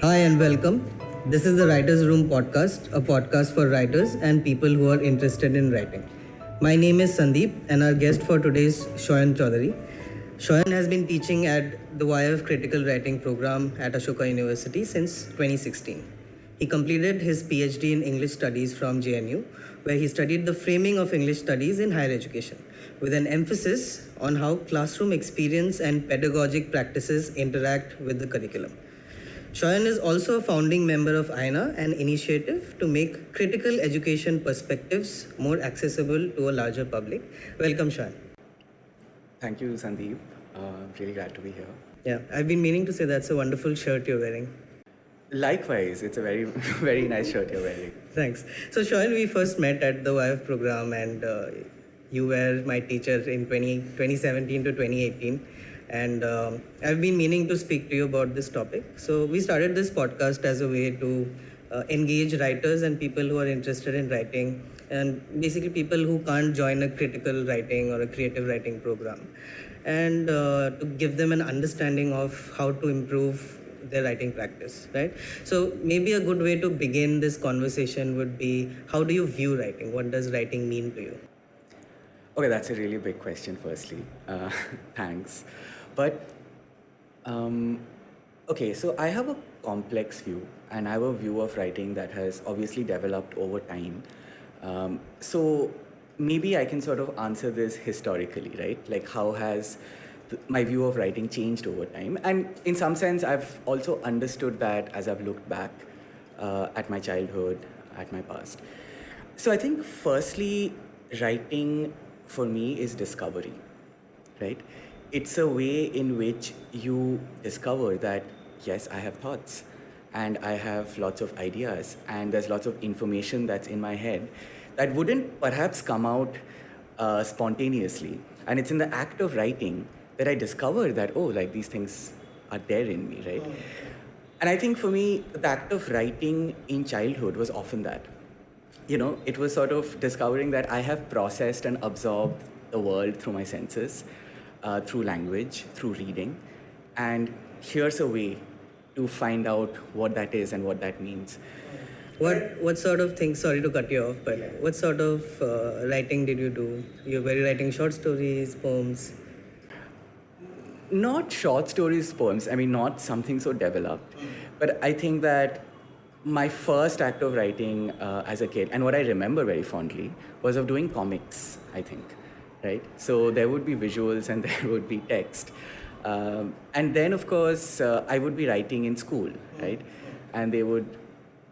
Hi and welcome. This is the Writers Room podcast, a podcast for writers and people who are interested in writing. My name is Sandeep, and our guest for today is Sayan Chaudhuri. Sayan has been teaching at the YF Critical Writing program at Ashoka University since 2016. He completed his PhD in English Studies from JNU, where he studied the framing of English studies in higher education, with an emphasis on how classroom experience and pedagogic practices interact with the curriculum. Sayan is also a founding member of AINA, an initiative to make critical education perspectives more accessible to a larger public. Welcome, Sayan. Thank you, Sandeep. Really glad to be here. Yeah, I've been meaning to say that's a wonderful shirt you're wearing. Likewise, it's a very, very nice shirt you're wearing. Thanks. So, Sayan, we first met at the YF program, and you were my teacher in 2017 to 2018. And I've been meaning to speak to you about this topic. So we started this podcast as a way to engage writers and people who are interested in writing, and basically people who can't join a critical writing or a creative writing program, and to give them an understanding of how to improve their writing practice, right? So maybe a good way to begin this conversation would be, how do you view writing? What does writing mean to you? Okay, that's a really big question, firstly. Thanks. But, okay, so I have a complex view, and I have a view of writing that has obviously developed over time. So maybe I can sort of answer this historically, right? Like, how has my view of writing changed over time? And in some sense, I've also understood that as I've looked back at my childhood, at my past. So I think, firstly, writing for me is discovery, right? It's a way in which you discover that, yes, I have thoughts and I have lots of ideas and there's lots of information that's in my head that wouldn't perhaps come out spontaneously. And it's in the act of writing that I discover that, oh, like these things are there in me, right? And I think for me, the act of writing in childhood was often that. You know, it was sort of discovering that I have processed and absorbed the world through my senses, through language, through reading. And here's a way to find out what that is and what that means. What sort of things, sorry to cut you off, but what sort of writing did you do? You were writing short stories, poems? Not short stories, poems, I mean, not something so developed. But I think that my first act of writing as a kid, and what I remember very fondly, was of doing comics, I think, right? So there would be visuals and there would be text. And then, of course, I would be writing in school, right? And they would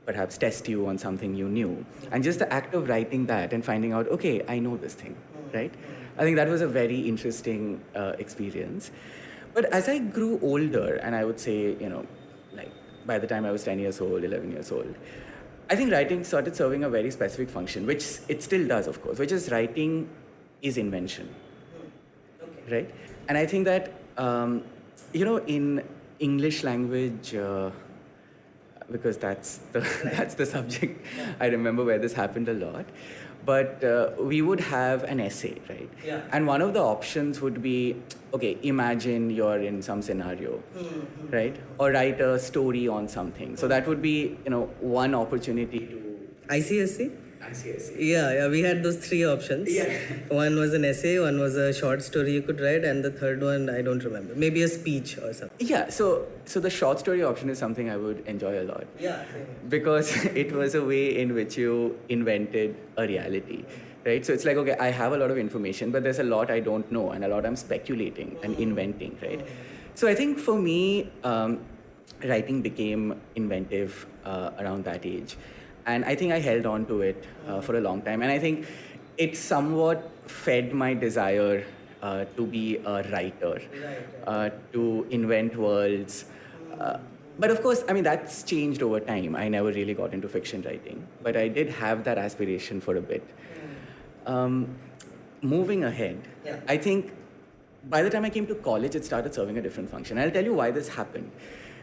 perhaps test you on something you knew. And just the act of writing that and finding out, okay, I know this thing, right? I think that was a very interesting experience. But as I grew older, and I would say, you know, like by the time I was 10 years old, 11 years old, I think writing started serving a very specific function, which it still does, of course, which is writing is invention, right? And I think that, you know, in English language, because that's the subject, I remember where this happened a lot. But we would have an essay, right? Yeah. And one of the options would be, okay, imagine you're in some scenario, right? Or write a story on something. So that would be, you know, one opportunity to... ICSC? ICSC. Yeah, we had those three options. Yeah. One was an essay, one was a short story you could write, and the third one, I don't remember. Maybe a speech or something. Yeah, so the short story option is something I would enjoy a lot. Yeah, Because it was a way in which you invented a reality, right? So it's like, okay, I have a lot of information, but there's a lot I don't know and a lot I'm speculating and inventing, right? So I think for me, writing became inventive around that age. And I think I held on to it for a long time. And I think it somewhat fed my desire to be a writer, to invent worlds. But of course, I mean, that's changed over time. I never really got into fiction writing, but I did have that aspiration for a bit. Moving ahead, I think by the time I came to college, it started serving a different function. I'll tell you why this happened.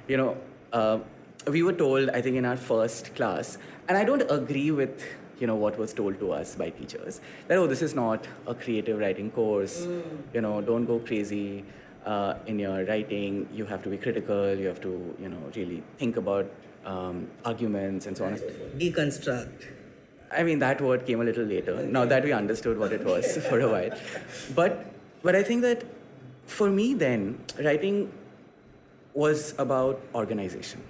You know, we were told, I think in our first class, and I don't agree with, you know, what was told to us by teachers, that, oh, this is not a creative writing course, you know, don't go crazy. in your writing. You have to be critical. You have to, really think about arguments and so on and so forth. Deconstruct. I mean, that word came a little later, now that we understood what it was for a while. But I think that for me then, writing was about organization,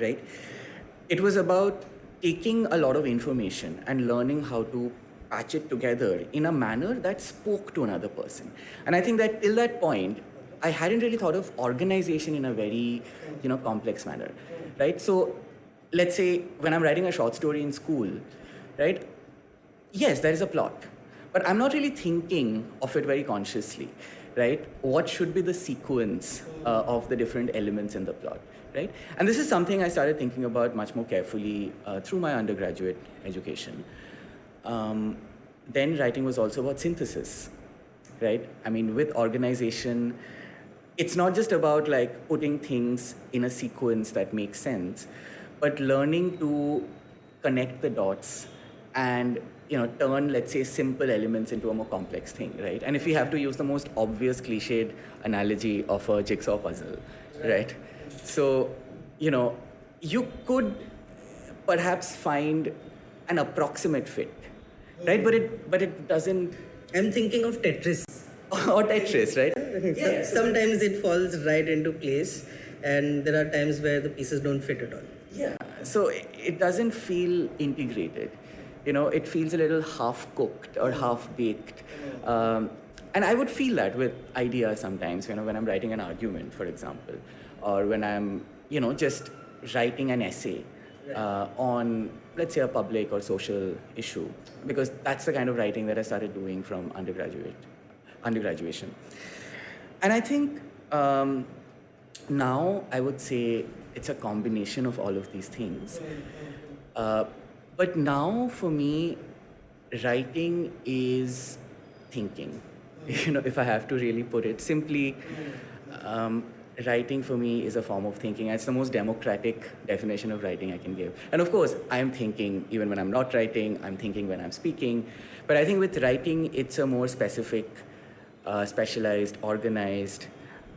right? It was about taking a lot of information and learning how to patch it together in a manner that spoke to another person. And I think that till that point, I hadn't really thought of organization in a very, complex manner, right? So let's say when I'm writing a short story in school, right? Yes, there is a plot, but I'm not really thinking of it very consciously, right? What should be the sequence of the different elements in the plot, right? And this is something I started thinking about much more carefully through my undergraduate education. Then writing was also about synthesis, right? I mean, with organization, it's not just about like putting things in a sequence that makes sense, but learning to connect the dots and turn, let's say, simple elements into a more complex thing, right? And if we have to use the most obvious cliched analogy of a jigsaw puzzle, right? So, you could perhaps find an approximate fit, right? But it doesn't. I'm thinking of Tetris. Or Tetris, right? Yeah. Sometimes it falls right into place, and there are times where the pieces don't fit at all. Yeah. So it doesn't feel integrated. It feels a little half-cooked or half-baked. And I would feel that with ideas sometimes, when I'm writing an argument, for example, or when I'm, just writing an essay on, let's say, a public or social issue, because that's the kind of writing that I started doing from undergraduation. And I think now I would say it's a combination of all of these things. But now for me, writing is thinking. If I have to really put it simply, writing for me is a form of thinking. It's the most democratic definition of writing I can give. And of course, I'm thinking even when I'm not writing, I'm thinking when I'm speaking. But I think with writing, it's a more specific, specialized, organized,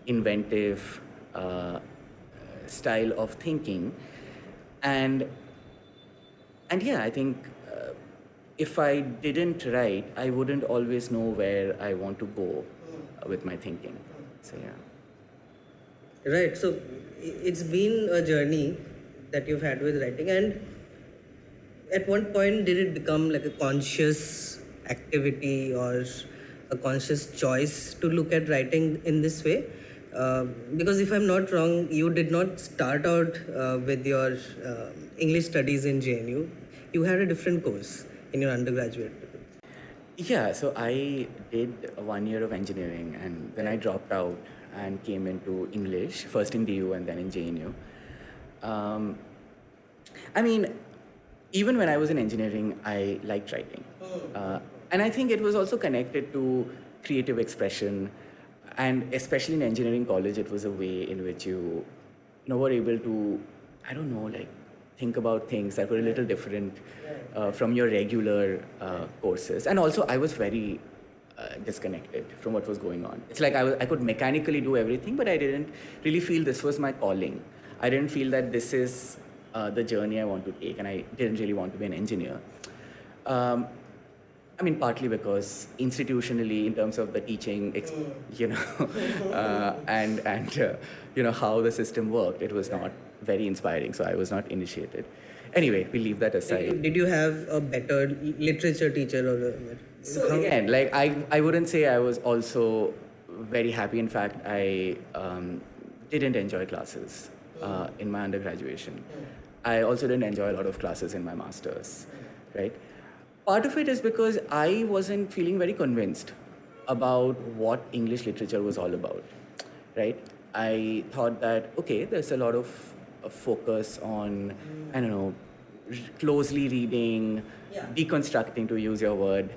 inventive style of thinking. And yeah, I think if I didn't write, I wouldn't always know where I want to go with my thinking. So yeah. Right. So it's been a journey that you've had with writing, and at one point did it become like a conscious activity or a conscious choice to look at writing in this way? Because if I'm not wrong, you did not start out with your English studies in JNU. You had a different course in your undergraduate. Yeah, so I did 1 year of engineering and then I dropped out and came into English, first in DU and then in JNU. I mean, even when I was in engineering, I liked writing. And I think it was also connected to creative expression. And especially in engineering college, it was a way in which you were able to, I don't know, like think about things that were a little different from your regular courses. And also, I was very disconnected from what was going on. It's like I could mechanically do everything, but I didn't really feel this was my calling. I didn't feel that this is the journey I want to take, and I didn't really want to be an engineer. I mean, partly because institutionally, in terms of the teaching, and how the system worked, it was not very inspiring. So I was not initiated. Anyway, we leave that aside. Did you have a better literature teacher or? So again, like I wouldn't say I was also very happy. In fact, I didn't enjoy classes in my undergraduation. I also didn't enjoy a lot of classes in my masters, right? Part of it is because I wasn't feeling very convinced about what English literature was all about, right? I thought that, okay, there's a lot of focus on, I don't know, closely reading, deconstructing, to use your word,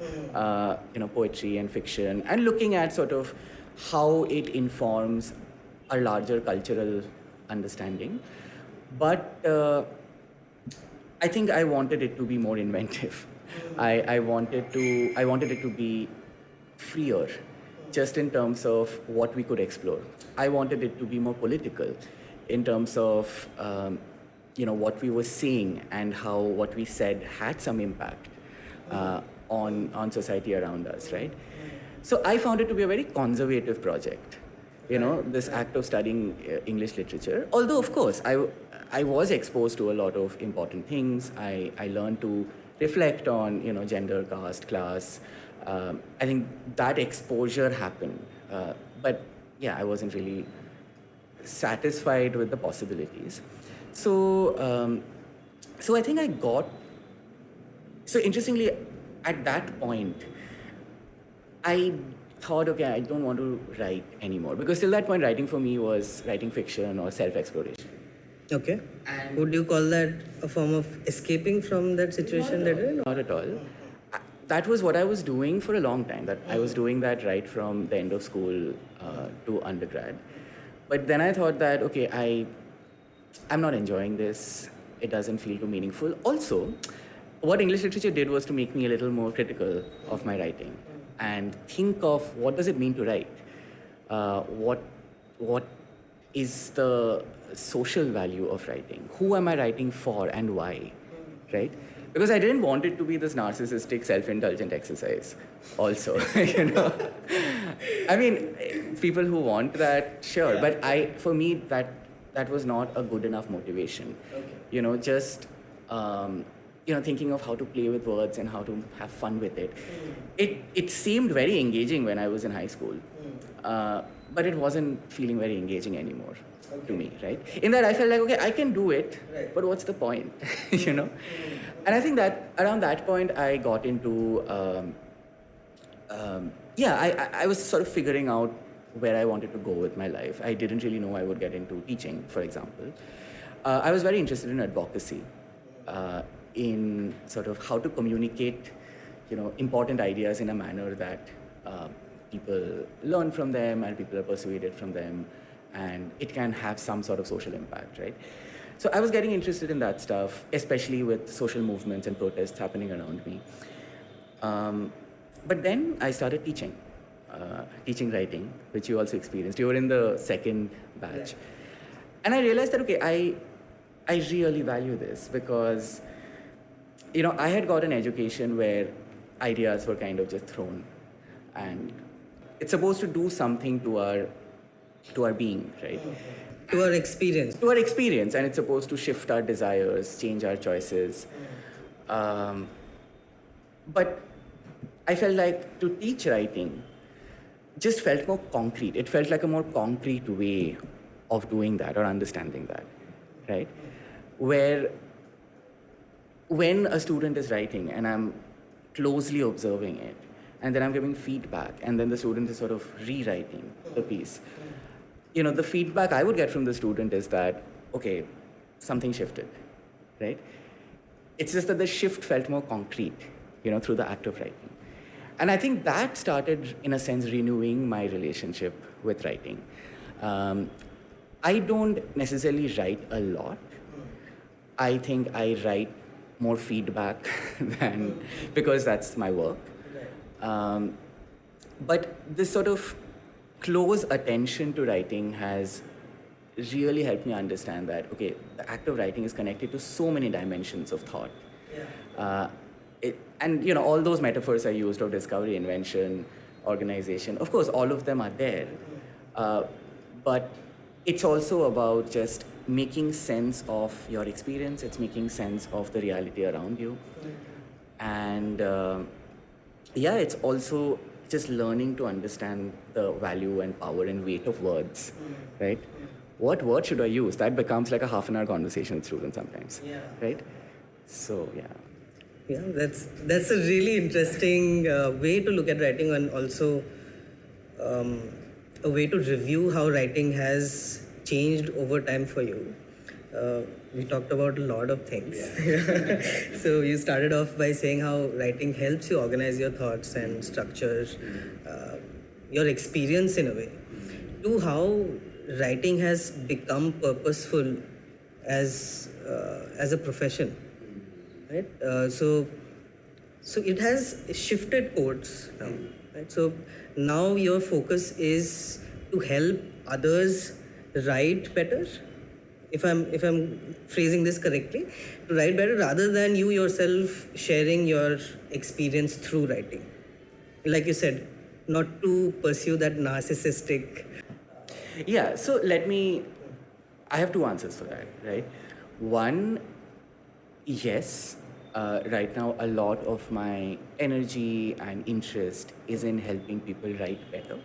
poetry and fiction, and looking at sort of how it informs a larger cultural understanding. But I think I wanted it to be more inventive. I wanted it to be freer just in terms of what we could explore. I wanted it to be more political in terms of what we were seeing and how what we said had some impact on society around us, right? So I found it to be a very conservative project, this act of studying English literature. Although, of course, I was exposed to a lot of important things. I learned to reflect on, gender, caste, class. I think that exposure happened. But yeah, I wasn't really satisfied with the possibilities. So I think so interestingly, at that point, I thought, okay, I don't want to write anymore, because till that point, writing for me was writing fiction or self-exploration. Okay. And would you call that a form of escaping from that situation that you're in? Not at all. That was what I was doing for a long time. That I was doing that right from the end of school to undergrad. But then I thought that, okay, I'm not enjoying this. It doesn't feel too meaningful. Also, what English literature did was to make me a little more critical of my writing and think of what does it mean to write? What is the social value of writing? Who am I writing for and why? Right? Because I didn't want it to be this narcissistic, self-indulgent exercise also, I mean, people who want that, sure. Yeah. But for me, that was not a good enough motivation. Okay. Just, thinking of how to play with words and how to have fun with it. It seemed very engaging when I was in high school. But it wasn't feeling very engaging anymore to me, right? In that I felt like, okay, I can do it, right, but what's the point, And I think that around that point I got into, I was sort of figuring out where I wanted to go with my life. I didn't really know I would get into teaching, for example. I was very interested in advocacy, in sort of how to communicate, important ideas in a manner that people learn from them and people are persuaded from them, and it can have some sort of social impact, right? So I was getting interested in that stuff, especially with social movements and protests happening around me. But then I started teaching writing, which you also experienced. You were in the second batch. Yeah. And I realized that, okay, I really value this because, I had got an education where ideas were kind of just thrown, and it's supposed to do something to our being, right? To our experience. To our experience, and it's supposed to shift our desires, change our choices. But I felt like to teach writing just felt more concrete. It felt like a more concrete way of doing that or understanding that, right? Where when a student is writing and I'm closely observing it, and then I'm giving feedback, and then the student is sort of rewriting the piece. The feedback I would get from the student is that, okay, something shifted, right? It's just that the shift felt more concrete, through the act of writing. And I think that started, in a sense, renewing my relationship with writing. I don't necessarily write a lot. I think I write more feedback than, because that's my work. But this sort of close attention to writing has really helped me understand that, okay, the act of writing is connected to so many dimensions of thought. Yeah. And all those metaphors I used of discovery, invention, organization, of course, all of them are there. But it's also about just making sense of your experience. It's making sense of the reality around you. And it's also just learning to understand the value and power and weight of words, right? What word should I use? That becomes like a half-an-hour conversation with students sometimes, right? So, Yeah, that's a really interesting way to look at writing, and also a way to review how writing has changed over time for you. We talked about a lot of things. Yeah. So you started off by saying how writing helps you organize your thoughts and structure your experience in a way, to how writing has become purposeful as a profession, right? So So it has shifted course now, right? So now your focus is to help others write better. If I'm phrasing this correctly, to write better rather than you yourself sharing your experience through writing. Like you said, not to pursue that narcissistic. Yeah, so I have two answers for that, right? One, yes, right now a lot of my energy and interest is in helping people write better.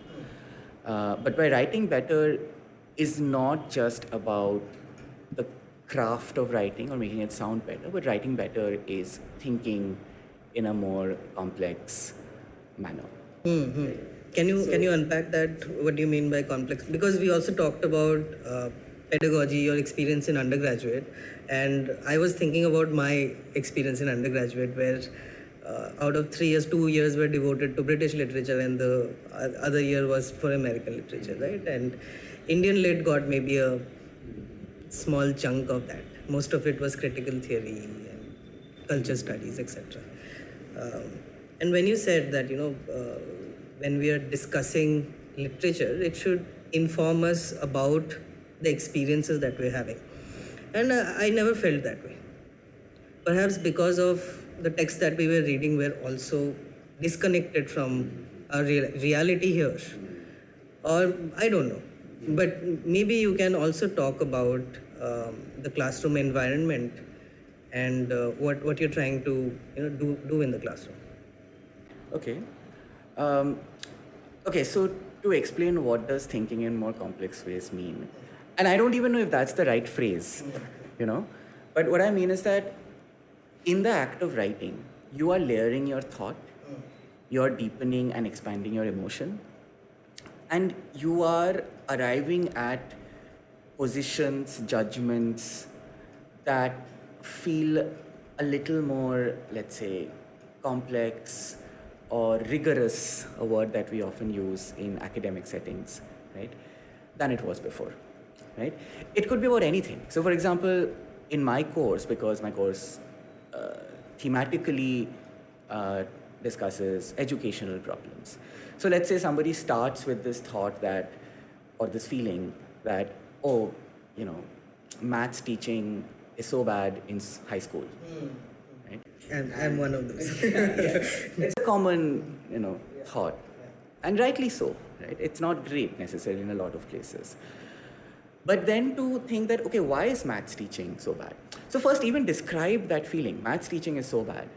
But by writing better is not just about the craft of writing or making it sound better, but writing better is thinking in a more complex manner. Can you unpack that? What do you mean by complex? Because we also talked about pedagogy, your experience in undergraduate, and I was thinking about my experience in undergraduate, where out of 3 years, 2 years were devoted to British literature, and the other year was for American literature, right? And Indian lit got maybe a small chunk of that. Most of it was critical theory and culture studies, etc. And when you said that, when we are discussing literature, it should inform us about the experiences that we're having. And I never felt that way. Perhaps because of the text that we were reading were also disconnected from our reality here. Or I don't know. But maybe you can also talk about the classroom environment and what you're trying to do in the classroom. Okay. Um, okay, so to explain what does thinking in more complex ways mean, and I don't even know if that's the right phrase, you know, but what I mean is that in the act of writing, you are layering your thought, you're deepening and expanding your emotion, and you are arriving at positions, judgments that feel a little more, let's say, complex or rigorous, a word that we often use in academic settings, right, than it was before, right? It could be about anything. So, for example, in my course, because my course thematically discusses educational problems. So let's say somebody starts with this thought that, or this feeling that, oh, maths teaching is so bad in high school, right? And I'm one of those. It's a common, thought, and rightly so, right? It's not great necessarily in a lot of places. But then to think that, okay, why is maths teaching so bad? So first, even describe that feeling. Maths teaching is so bad.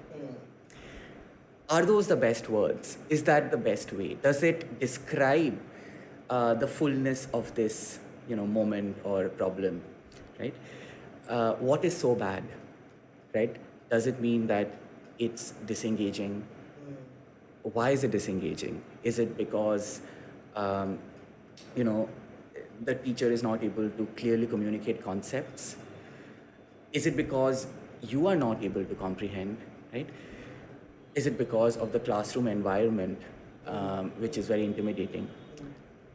Are those the best words? Is that the best way? Does it describe the fullness of this, moment or problem, right? What is so bad, right? Does it mean that it's disengaging? Why is it disengaging? Is it because, the teacher is not able to clearly communicate concepts? Is it because you are not able to comprehend, right? Is it because of the classroom environment, which is very intimidating,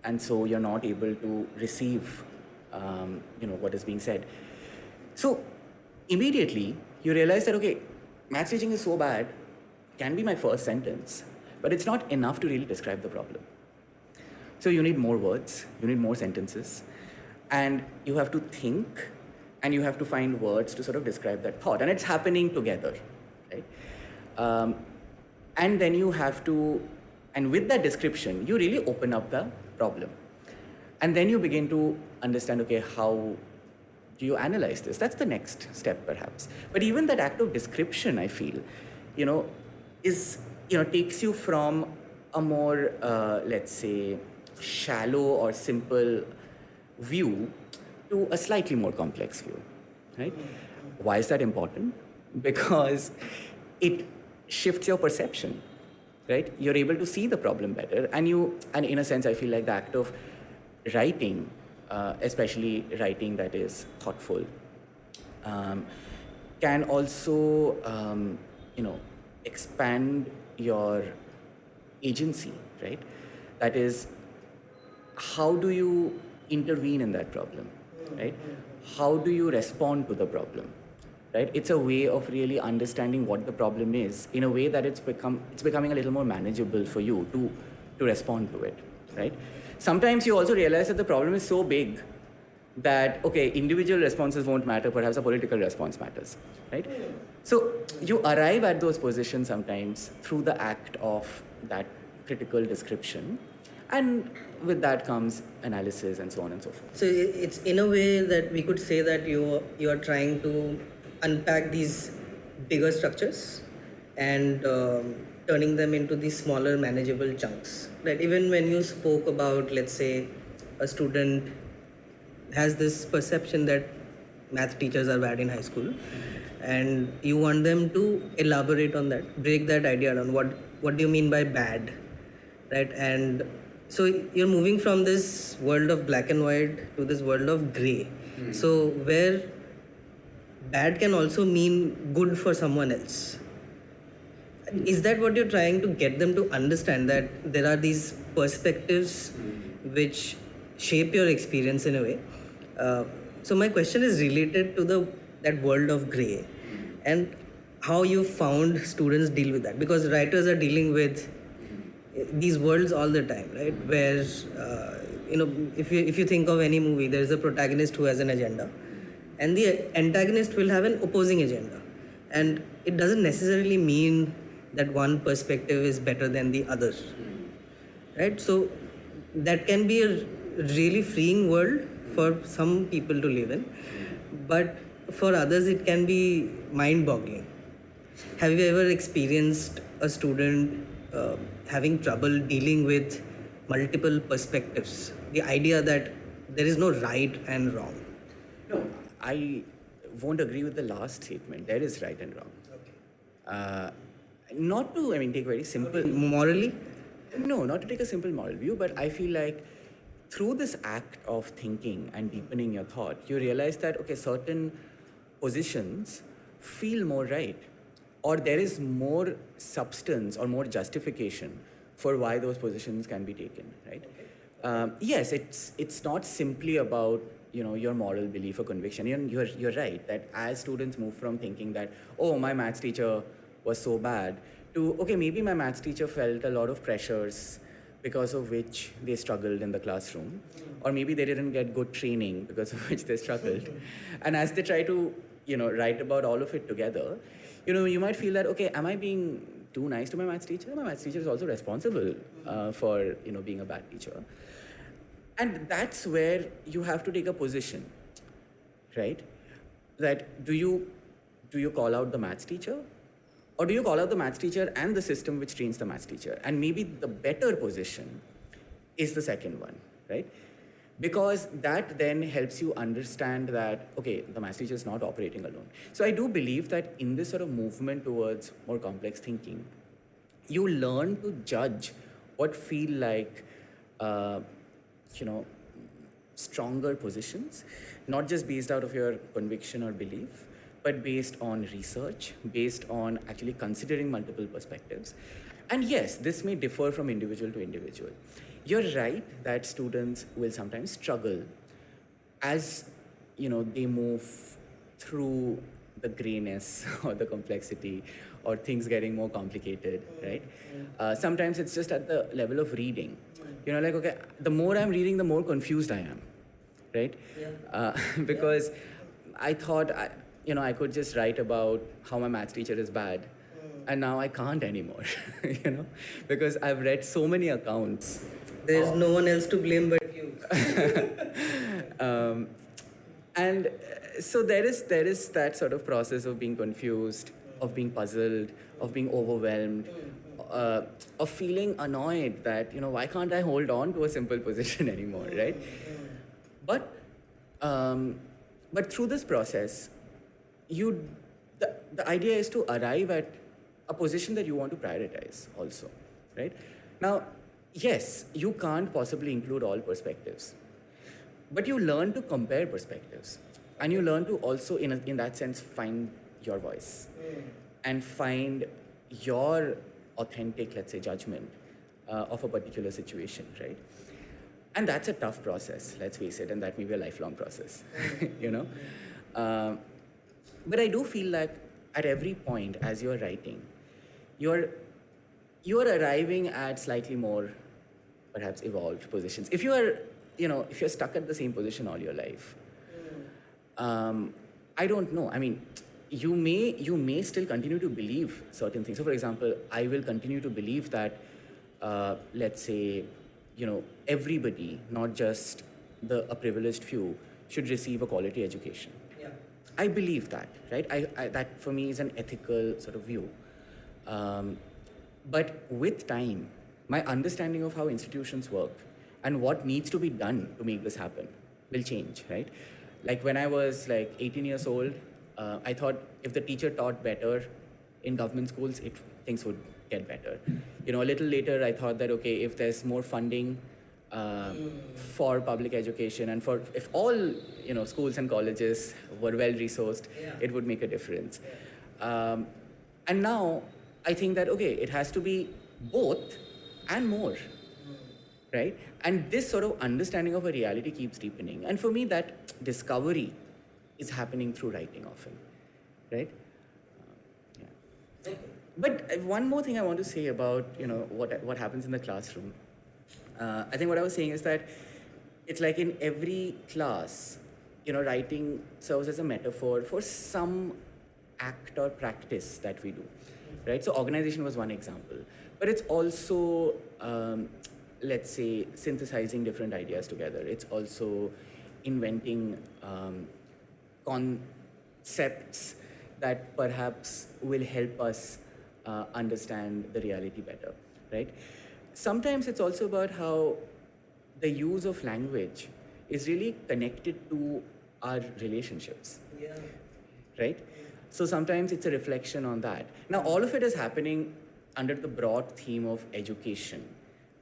and so you're not able to receive, what is being said? So immediately you realize that, okay, maths teaching is so bad can be my first sentence, but it's not enough to really describe the problem. So you need more words, you need more sentences, and you have to think, and you have to find words to sort of describe that thought, and it's happening together, right? And then you have to, and with that description, you really open up the problem. And then you begin to understand, okay, how do you analyze this? That's the next step, perhaps. But even that act of description, I feel, takes you from a more, let's say, shallow or simple view to a slightly more complex view, right? Why is that important? Because it shifts your perception, right? You're able to see the problem better, and in a sense, I feel like the act of writing, especially writing that is thoughtful, can also, expand your agency, right? That is, how do you intervene in that problem, right? How do you respond to the problem, right? It's a way of really understanding what the problem is in a way that it's becoming a little more manageable for you to respond to it, right? Sometimes you also realize that the problem is so big that, okay, individual responses won't matter, perhaps a political response matters, right? So you arrive at those positions sometimes through the act of that critical description, and with that comes analysis and so on and so forth. So it's in a way that we could say that you are trying to unpack these bigger structures and turning them into these smaller manageable chunks. Right? Even when you spoke about, let's say, a student has this perception that math teachers are bad in high school, and you want them to elaborate on that, break that idea down. What do you mean by bad, right? And so you're moving from this world of black and white to this world of gray. So where bad can also mean good for someone else. Is that what you're trying to get them to understand, that there are these perspectives which shape your experience in a way? So my question is related to that world of gray and how you found students deal with that, because writers are dealing with these worlds all the time, right? Where if you think of any movie, there is a protagonist who has an agenda, and the antagonist will have an opposing agenda, and it doesn't necessarily mean that one perspective is better than the other, right? So that can be a really freeing world for some people to live in, but for others it can be mind-boggling. Have you ever experienced a student having trouble dealing with multiple perspectives? The idea that there is no right and wrong. No, I won't agree with the last statement. There is right and wrong. Okay. Not to, take very simple. Morally? No, not to take a simple moral view, but I feel like through this act of thinking and deepening your thought, you realize that, okay, certain positions feel more right, or there is more substance or more justification for why those positions can be taken, right? Yes, it's not simply about your moral belief or conviction. You're right that as students move from thinking that, oh, my maths teacher was so bad, to, okay, maybe my maths teacher felt a lot of pressures because of which they struggled in the classroom, or maybe they didn't get good training because of which they struggled. And as they try to write about all of it together, you might feel that, okay, am I being too nice to my maths teacher? My maths teacher is also responsible for being a bad teacher. And that's where you have to take a position, right? That do you call out the maths teacher, or do you call out the maths teacher and the system which trains the maths teacher? And maybe the better position is the second one, right? Because that then helps you understand that, okay, the maths teacher is not operating alone. So I do believe that in this sort of movement towards more complex thinking, you learn to judge what feel like, stronger positions, not just based out of your conviction or belief, but based on research, based on actually considering multiple perspectives. And yes, this may differ from individual to individual. You're right that students will sometimes struggle as they move through the grayness or the complexity or things getting more complicated, right? Sometimes it's just at the level of reading. Like, okay, the more I'm reading, the more confused I am, right? Yeah. Because I thought, I could just write about how my maths teacher is bad. And now I can't anymore, because I've read so many accounts. There's no one else to blame but you. And so there is that sort of process of being confused, of being puzzled, of being overwhelmed, of feeling annoyed that, why can't I hold on to a simple position anymore, right? But through this process, the idea is to arrive at a position that you want to prioritize also, right? Now, yes, you can't possibly include all perspectives, but you learn to compare perspectives, and you learn to also, in that sense, find your voice and find your authentic, let's say, judgment of a particular situation, right? And that's a tough process, let's face it, and that may be a lifelong process, But I do feel that at every point as you're writing, you're you're arriving at slightly more perhaps evolved positions. If you are, if you're stuck at the same position all your life, I don't know. I mean, you may still continue to believe certain things. So, for example, I will continue to believe that, let's say, everybody, not just a privileged few, should receive a quality education. Yeah. I believe that, right? That for me is an ethical sort of view. Um, but with time, my understanding of how institutions work and what needs to be done to make this happen will change, right? Like when I was like 18 years old, I thought if the teacher taught better in government schools, things would get better. A little later, I thought that, okay, if there's more funding for public education and if all schools and colleges were well resourced, it would make a difference. And now I think that, okay, it has to be both and more, right? And this sort of understanding of a reality keeps deepening. And for me, that discovery is happening through writing often, right? Yeah. But one more thing I want to say about what happens in the classroom. I think what I was saying is that it's like in every class, writing serves as a metaphor for some act or practice that we do, right? So organization was one example, but it's also, let's say, synthesizing different ideas together. It's also inventing concepts that perhaps will help us understand the reality better, right? Sometimes it's also about how the use of language is really connected to our relationships, right? So sometimes it's a reflection on that. Now, all of it is happening under the broad theme of education.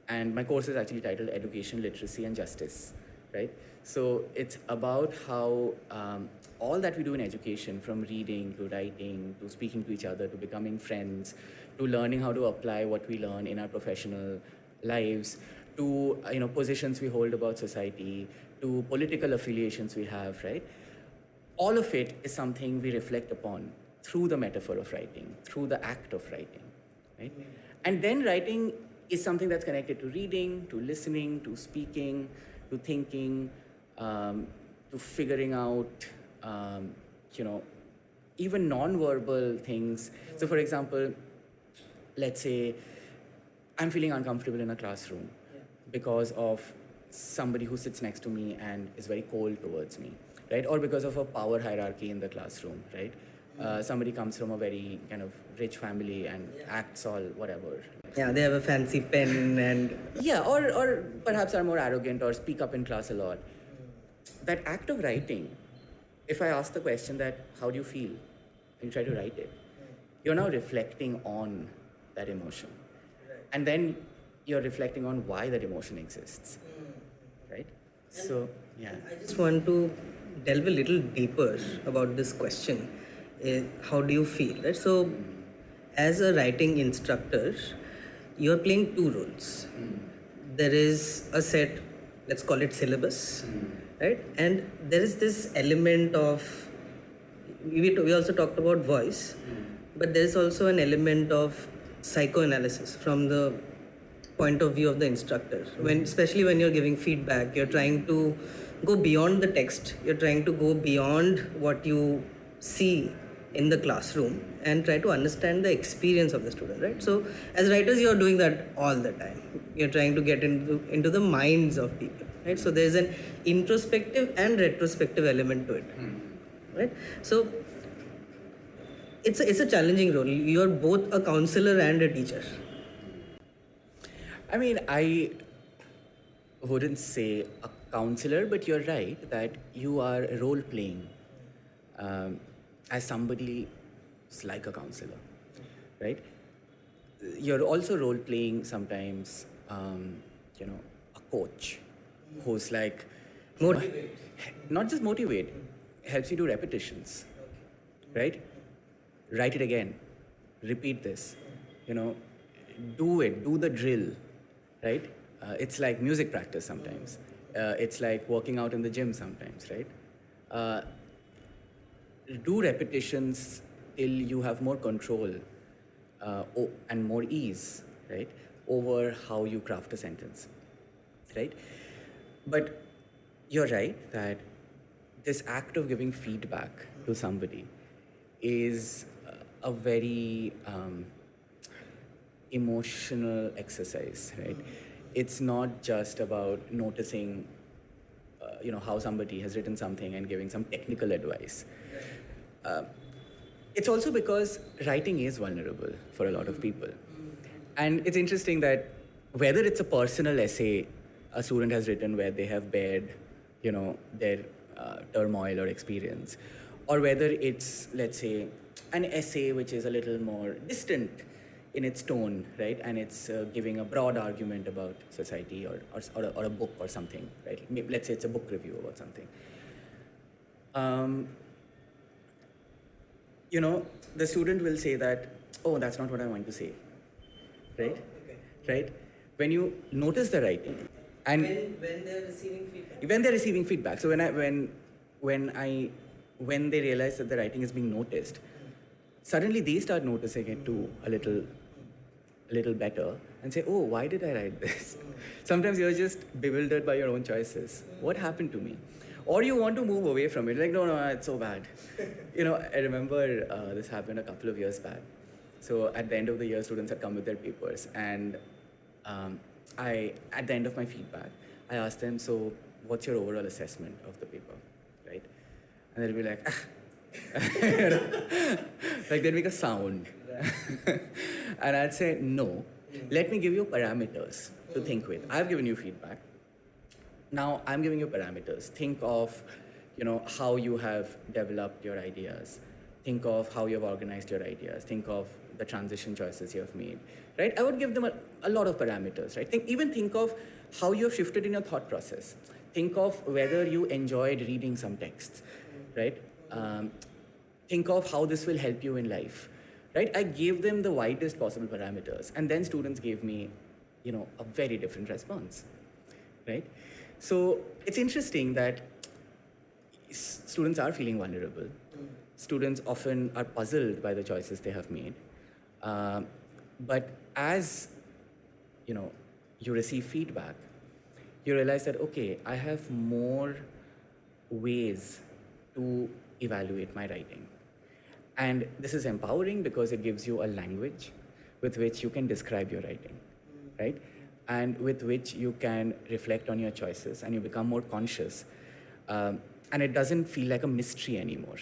And my course is actually titled Education, Literacy, and Justice, right? So it's about how all that we do in education, from reading to writing to speaking to each other to becoming friends to learning how to apply what we learn in our professional lives to positions we hold about society to political affiliations we have, right? All of it is something we reflect upon through the metaphor of writing, through the act of writing, right? And then writing is something that's connected to reading, to listening, to speaking, to thinking, to figuring out, even non-verbal things. So, for example, let's say I'm feeling uncomfortable in a classroom because of somebody who sits next to me and is very cold towards me, right? Or because of a power hierarchy in the classroom, right? Somebody comes from a very kind of rich family and acts all whatever. Yeah, they have a fancy pen and... Yeah, or perhaps are more arrogant or speak up in class a lot. That act of writing, if I ask the question that, how do you feel? And you try to write it, you're now reflecting on that emotion. And then you're reflecting on why that emotion exists, right? So, yeah. I just want to delve a little deeper about this question. How do you feel, right? So, as a writing instructor, you're playing two roles. There is a set, let's call it syllabus, right? And there is this element of, we also talked about voice, but there is also an element of psychoanalysis from the point of view of the instructor. Especially when you're giving feedback, you're trying to go beyond the text, you're trying to go beyond what you see in the classroom and try to understand the experience of the student, right? So as writers, you're doing that all the time. You're trying to get into the minds of people, right? So there's an introspective and retrospective element to it, right? So it's a challenging role. You're both a counselor and a teacher. I mean, I wouldn't say a counselor, but you're right that you are role playing as somebody who's like a counselor, right? You're also role playing sometimes, a coach who's like Motivate. Not just motivate, helps you do repetitions, right? Write it again, repeat this, do the drill, right? It's like music practice sometimes. It's like working out in the gym sometimes, right? do repetitions till you have more control and more ease, right, over how you craft a sentence, right? But you're right that this act of giving feedback to somebody is a very emotional exercise, right? It's not just about noticing, how somebody has written something and giving some technical advice. Uh, it's also because writing is vulnerable for a lot of people. And it's interesting that whether it's a personal essay a student has written where they have bared, their turmoil or experience, or whether it's, let's say, an essay which is a little more distant in its tone, right? And it's giving a broad argument about society or a book or something, right? Maybe, let's say it's a book review about something. The student will say that, oh, that's not what I want to say, right? Okay. Right? When you notice the writing, and when they're receiving feedback. When they're receiving feedback, so when they realize that the writing is being noticed, suddenly they start noticing it too a little better and say, oh, why did I write this? Sometimes you're just bewildered by your own choices. What happened to me? Or you want to move away from it, like, no, it's so bad. I remember this happened a couple of years back. So at the end of the year, students had come with their papers, and at the end of my feedback, I asked them, so what's your overall assessment of the paper, right? And they'll be like, like they'll make a sound. And I'd say, no, let me give you parameters to think with. I've given you feedback. Now I'm giving you parameters. Think of, how you have developed your ideas. Think of how you have organized your ideas. Think of the transition choices you have made, right? I would give them a lot of parameters, right? Think of how you have shifted in your thought process. Think of whether you enjoyed reading some texts, right? Think of how this will help you in life, right? I gave them the widest possible parameters, and then students gave me, a very different response, right? So it's interesting that students are feeling vulnerable. Students often are puzzled by the choices they have made. But as, you receive feedback, you realize that, okay, I have more ways to evaluate my writing. And this is empowering because it gives you a language with which you can describe your writing, right? And with which you can reflect on your choices and you become more conscious. And it doesn't feel like a mystery anymore,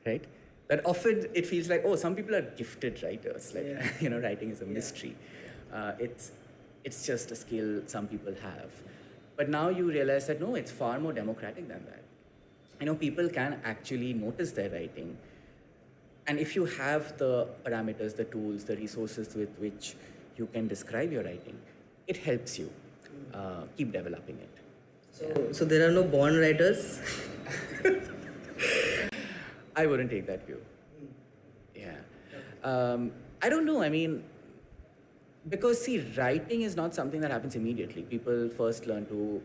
right? That often it feels like, oh, some people are gifted writers, like, writing is a mystery. It's just a skill some people have. But now you realize that, no, it's far more democratic than that. People can actually notice their writing. And if you have the parameters, the tools, the resources with which you can describe your writing, it helps you keep developing it. So there are no born writers? I wouldn't take that view. Yeah. I don't know. I mean, because see, writing is not something that happens immediately. People first learn to,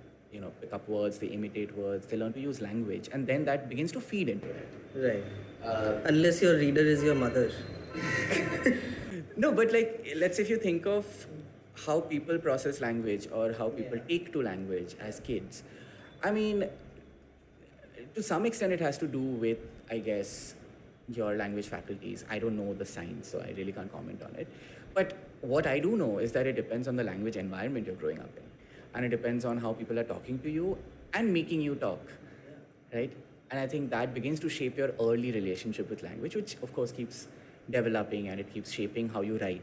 pick up words, they imitate words, they learn to use language, and then that begins to feed into it. Right. Unless your reader is your mother. No, but like, let's say if you think of how people process language or how people take to language as kids, I mean, to some extent it has to do with, I guess, your language faculties. I don't know the science, so I really can't comment on it. But what I do know is that it depends on the language environment you're growing up in. And it depends on how people are talking to you and making you talk, right? And I think that begins to shape your early relationship with language, which of course keeps developing and it keeps shaping how you write,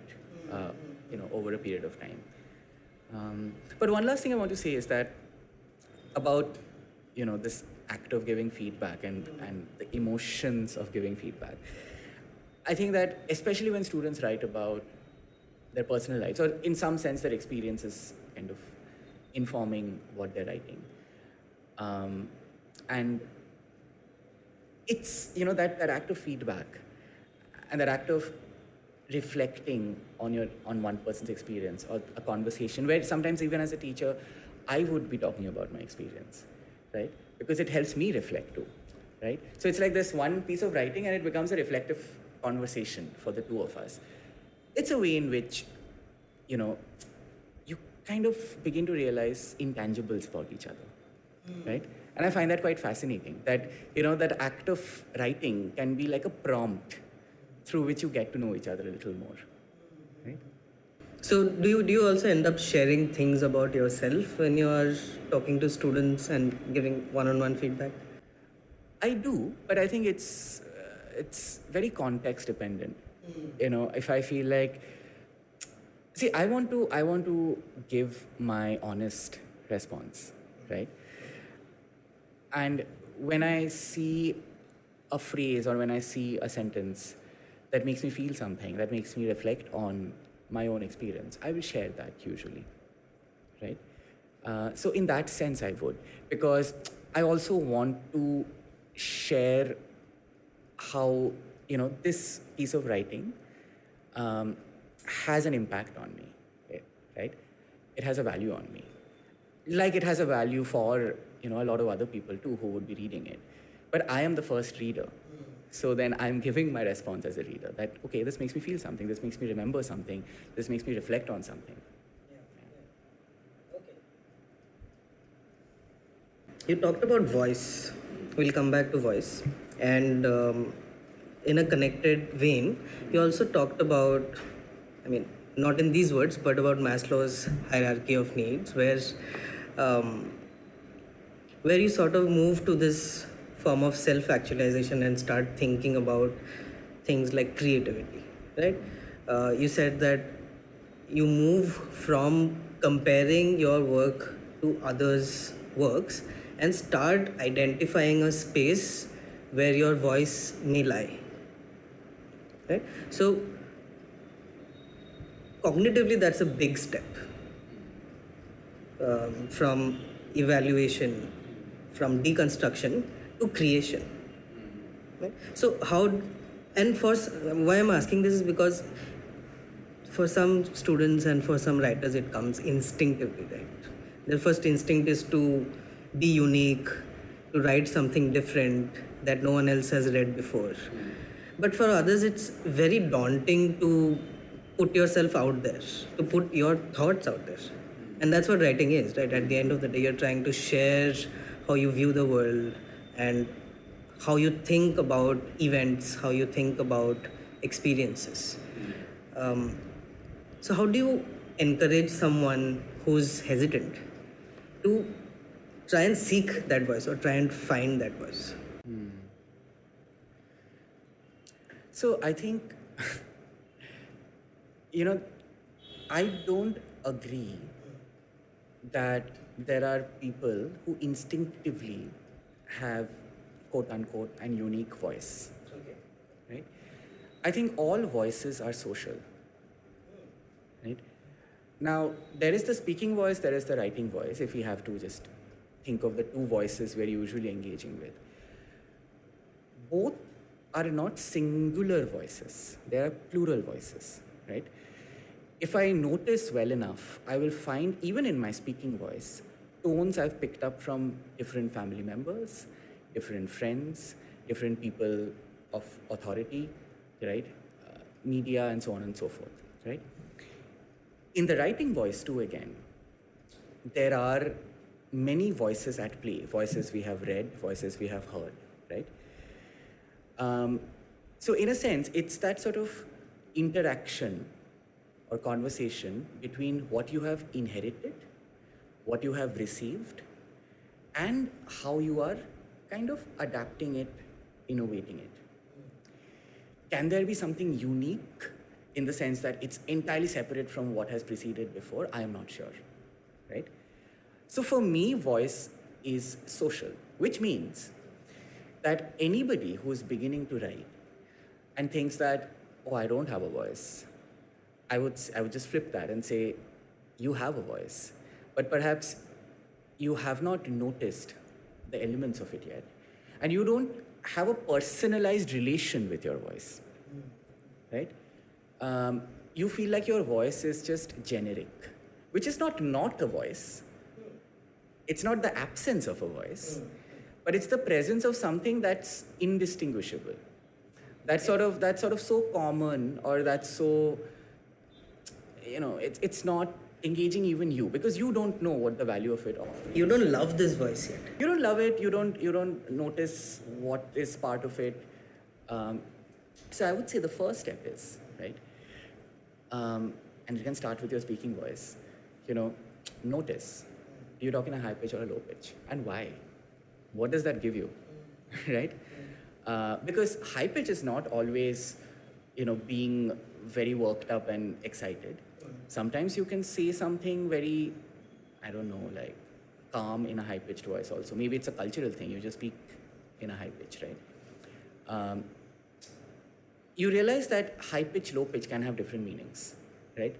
over a period of time. But one last thing I want to say is that about, this act of giving feedback and the emotions of giving feedback. I think that especially when students write about their personal lives, or in some sense their experiences kind of informing what they're writing. And it's, that act of feedback and that act of reflecting on one person's experience or a conversation where sometimes even as a teacher, I would be talking about my experience, right? Because it helps me reflect too. right? So it's like this one piece of writing and it becomes a reflective conversation for the two of us. It's a way in which, you know, you kind of begin to realize intangibles about each other, right? And I find that quite fascinating, that, you know, that act of writing can be like a prompt through which you get to know each other a little more, right? So do you also end up sharing things about yourself when you are talking to students and giving one-on-one feedback? I do, but I think it's very context dependent. You know, if I feel like, see, I want to give my honest response, right? And when I see a phrase or when I see a sentence that makes me feel something, that makes me reflect on my own experience, I will share that usually, right? So in that sense, I would, because I also want to share how, you know, this piece of writing has an impact on me, right? It has a value on me, like it has a value for, you know, a lot of other people too who would be reading it. But I am the first reader, so then I'm giving my response as a reader, that okay, this makes me feel something, this makes me remember something, this makes me reflect on something. Okay. You talked about voice. We'll come back to voice. And in a connected vein, you also talked about, I mean, not in these words, but about Maslow's hierarchy of needs, um, where you sort of move to this form of self-actualization and start thinking about things like creativity, right? You said that you move from comparing your work to others' works and start identifying a space where your voice may lie, right? So cognitively, that's a big step, from evaluation, from deconstruction to creation, right? So how, and why I'm asking this is because for some students and for some writers it comes instinctively, right? Their first instinct is to be unique, to write something different that no one else has read before. But for others it's very daunting to put yourself out there, to put your thoughts out there. And that's what writing is, right? At the end of the day, you're trying to share how you view the world and how you think about events, how you think about experiences. Um, so, how do you encourage someone who's hesitant to try and seek that voice or try and find that voice? So I think, you know, I don't agree that there are people who instinctively have quote unquote an unique voice, Okay. right? I think all voices are social, right? Now, there is the speaking voice, there is the writing voice, if we have to just think of the two voices we're usually engaging with. Both are not singular voices, they are plural voices, right? If I notice well enough, I will find, even in my speaking voice, tones I've picked up from different family members, different friends, different people of authority, right? Media, and so on and so forth, right? In the writing voice, too, again, there are many voices at play, voices we have read, voices we have heard, right? So, in a sense, it's that sort of interaction or conversation between what you have inherited, what you have received, and how you are kind of adapting it, innovating it. Can there be something unique in the sense that it's entirely separate from what has preceded before? I am not sure, right? So for me, voice is social, which means that anybody who is beginning to write and thinks that, oh, I don't have a voice, I would just flip that and say, you have a voice, but perhaps you have not noticed the elements of it yet, and you don't have a personalized relation with your voice, right? You feel like your voice is just generic, which is not a voice. It's not the absence of a voice, but it's the presence of something that's indistinguishable. That's sort of so common, or that's so, it's not engaging even you, because you don't know what the value of it offers. You don't love this voice yet. You don't love it. You don't notice what is part of it. So I would say the first step is, right, and you can start with your speaking voice. Notice, do you talk in a high pitch or a low pitch, and why? What does that give you? Right? Because high pitch is not always, being very worked up and excited. Sometimes you can say something very, I don't know, like calm in a high pitched voice also. Maybe it's a cultural thing. You just speak in a high pitch, right? You realize that high pitch, low pitch can have different meanings, right?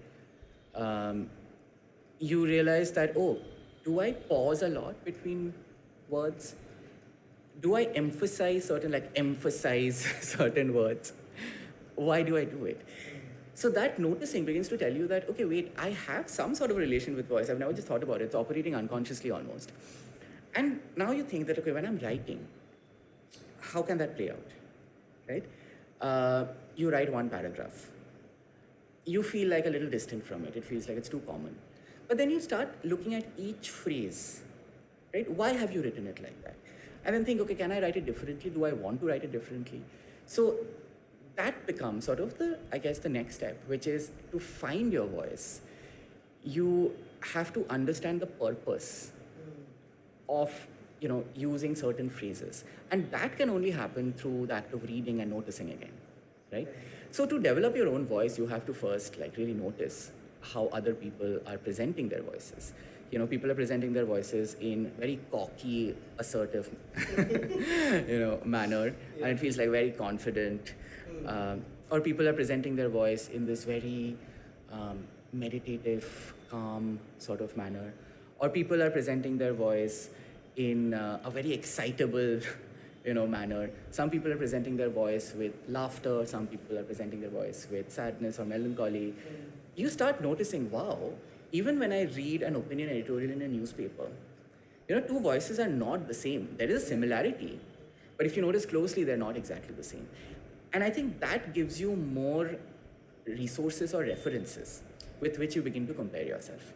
You realize that, oh, do I pause a lot between words? Do I emphasize certain words? Why do I do it? So that noticing begins to tell you that, okay, wait, I have some sort of relation with voice. I've never just thought about it. It's operating unconsciously almost. And now you think that, okay, when I'm writing, how can that play out, right? You write one paragraph. You feel like a little distant from it. It feels like it's too common. But then you start looking at each phrase, right? Why have you written it like that? And then think, okay, can I write it differently? Do I want to write it differently? So that becomes sort of the next step, which is to find your voice. You have to understand the purpose of, using certain phrases. And that can only happen through the act of reading and noticing again, right? So to develop your own voice, you have to first really notice how other people are presenting their voices. People are presenting their voices in very cocky, assertive, manner, and it feels like very confident. Or people are presenting their voice in this very meditative, calm sort of manner. Or people are presenting their voice in a very excitable, manner. Some people are presenting their voice with laughter. Some people are presenting their voice with sadness or melancholy. You start noticing, wow, even when I read an opinion editorial in a newspaper, two voices are not the same. There is a similarity, but if you notice closely, they're not exactly the same. And I think that gives you more resources or references with which you begin to compare yourself,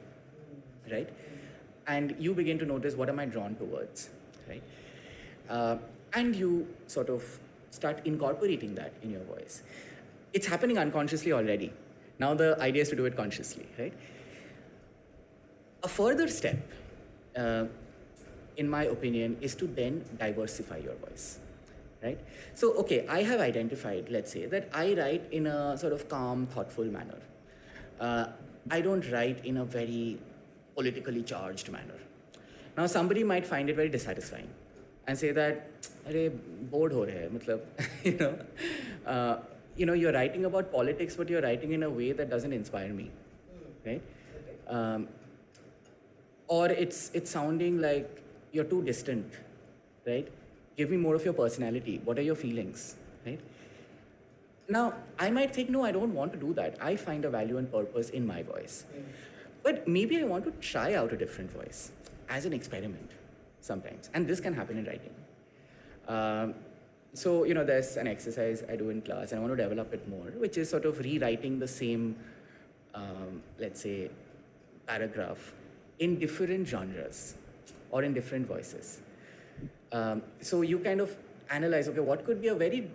right? And you begin to notice, what am I drawn towards, right? And you sort of start incorporating that in your voice. It's happening unconsciously already. Now the idea is to do it consciously, right? A further step, in my opinion, is to then diversify your voice, right? So, okay, I have identified, let's say, that I write in a sort of calm, thoughtful manner. I don't write in a very politically charged manner. Now, somebody might find it very dissatisfying and say that, "Arey, bored ho rahe hai," matlab, you're writing about politics, but you're writing in a way that doesn't inspire me, right? Or it's sounding like you're too distant, right? Give me more of your personality. What are your feelings, right? Now, I might think, no, I don't want to do that. I find a value and purpose in my voice. But maybe I want to try out a different voice as an experiment sometimes. And this can happen in writing. So, there's an exercise I do in class, and I want to develop it more, which is sort of rewriting the same, let's say, paragraph in different genres or in different voices. So you kind of analyze, okay, what could be a very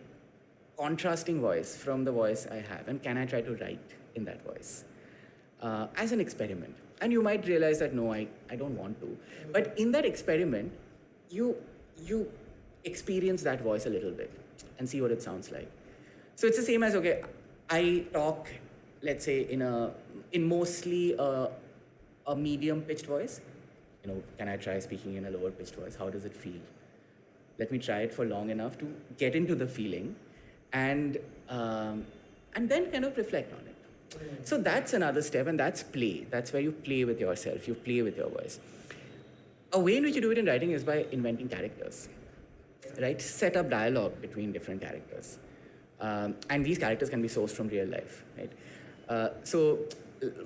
contrasting voice from the voice I have, and can I try to write in that voice as an experiment? And you might realize that, no, I don't want to. But in that experiment, you experience that voice a little bit and see what it sounds like. So it's the same as, okay, I talk, let's say, in mostly a medium pitched voice. Can I try speaking in a lower pitched voice? How does it feel? Let me try it for long enough to get into the feeling, and then kind of reflect on it. So that's another step, and that's play. That's where you play with yourself. You play with your voice. A way in which you do it in writing is by inventing characters, right? Set up dialogue between different characters. And these characters can be sourced from real life, right? So,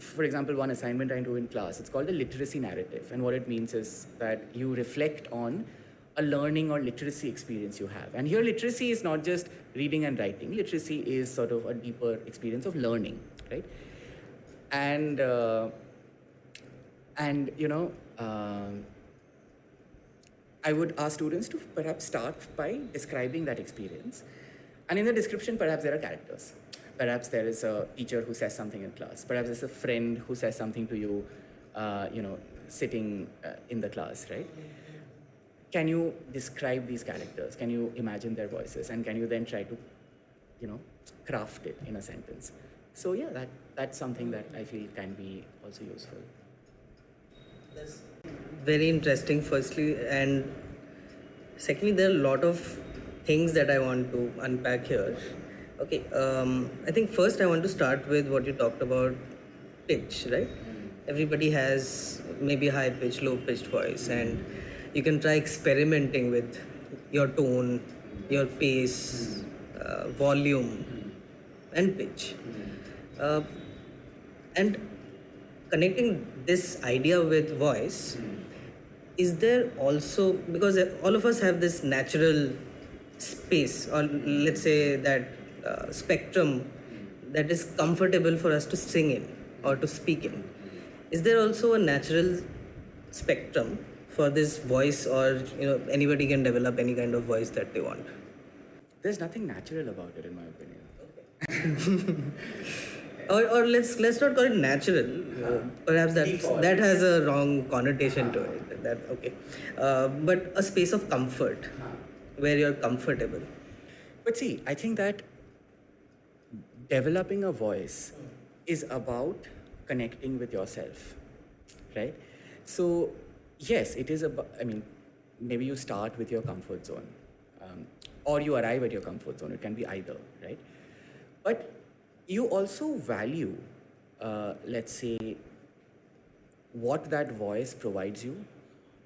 for example, one assignment I do in class, it's called a literacy narrative. And what it means is that you reflect on a learning or literacy experience you have. And here, literacy is not just reading and writing. Literacy is sort of a deeper experience of learning, right? And you know, I would ask students to perhaps start by describing that experience. And in the description, perhaps there are characters. Perhaps there is a teacher who says something in class. Perhaps there's a friend who says something to you, sitting in the class, right? Can you describe these characters? Can you imagine their voices? And can you then try to, craft it in a sentence? So yeah, that's something that I feel can be also useful. That's very interesting, firstly. And secondly, there are a lot of things that I want to unpack here. Okay, I think first I want to start with what you talked about, pitch, right? Everybody has maybe high pitched, low pitched voice, and you can try experimenting with your tone, your pace, volume, and pitch. And connecting this idea with voice, is there also, because all of us have this natural space, or let's say that spectrum that is comfortable for us to sing in or to speak in, is there also a natural spectrum for this voice, or anybody can develop any kind of voice that they want? There's nothing natural about it, in my opinion. Or let's not call it natural. Perhaps that has a wrong connotation to it. But a space of comfort where you're comfortable. But see, I think that developing a voice is about connecting with yourself, right? So yes, it is about, maybe you start with your comfort zone, or you arrive at your comfort zone. It can be either, right? But you also value, let's say, what that voice provides you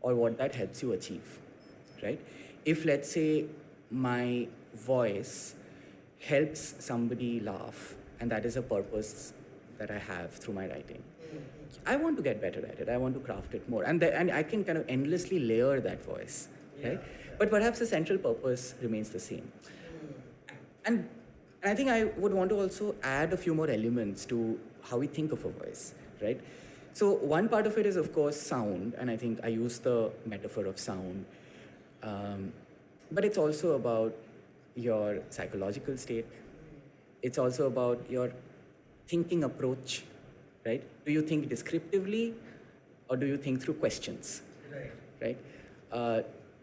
or what that helps you achieve, right? If, let's say, my voice helps somebody laugh, and that is a purpose that I have through my writing, I want to get better at it. I want to craft it more. And I can kind of endlessly layer that voice, right? But perhaps the central purpose remains the same. And I think I would want to also add a few more elements to how we think of a voice, right? So one part of it is, of course, sound. And I think I use the metaphor of sound. But it's also about your psychological state. It's also about your thinking approach, right? Do you think descriptively, or do you think through questions? Right?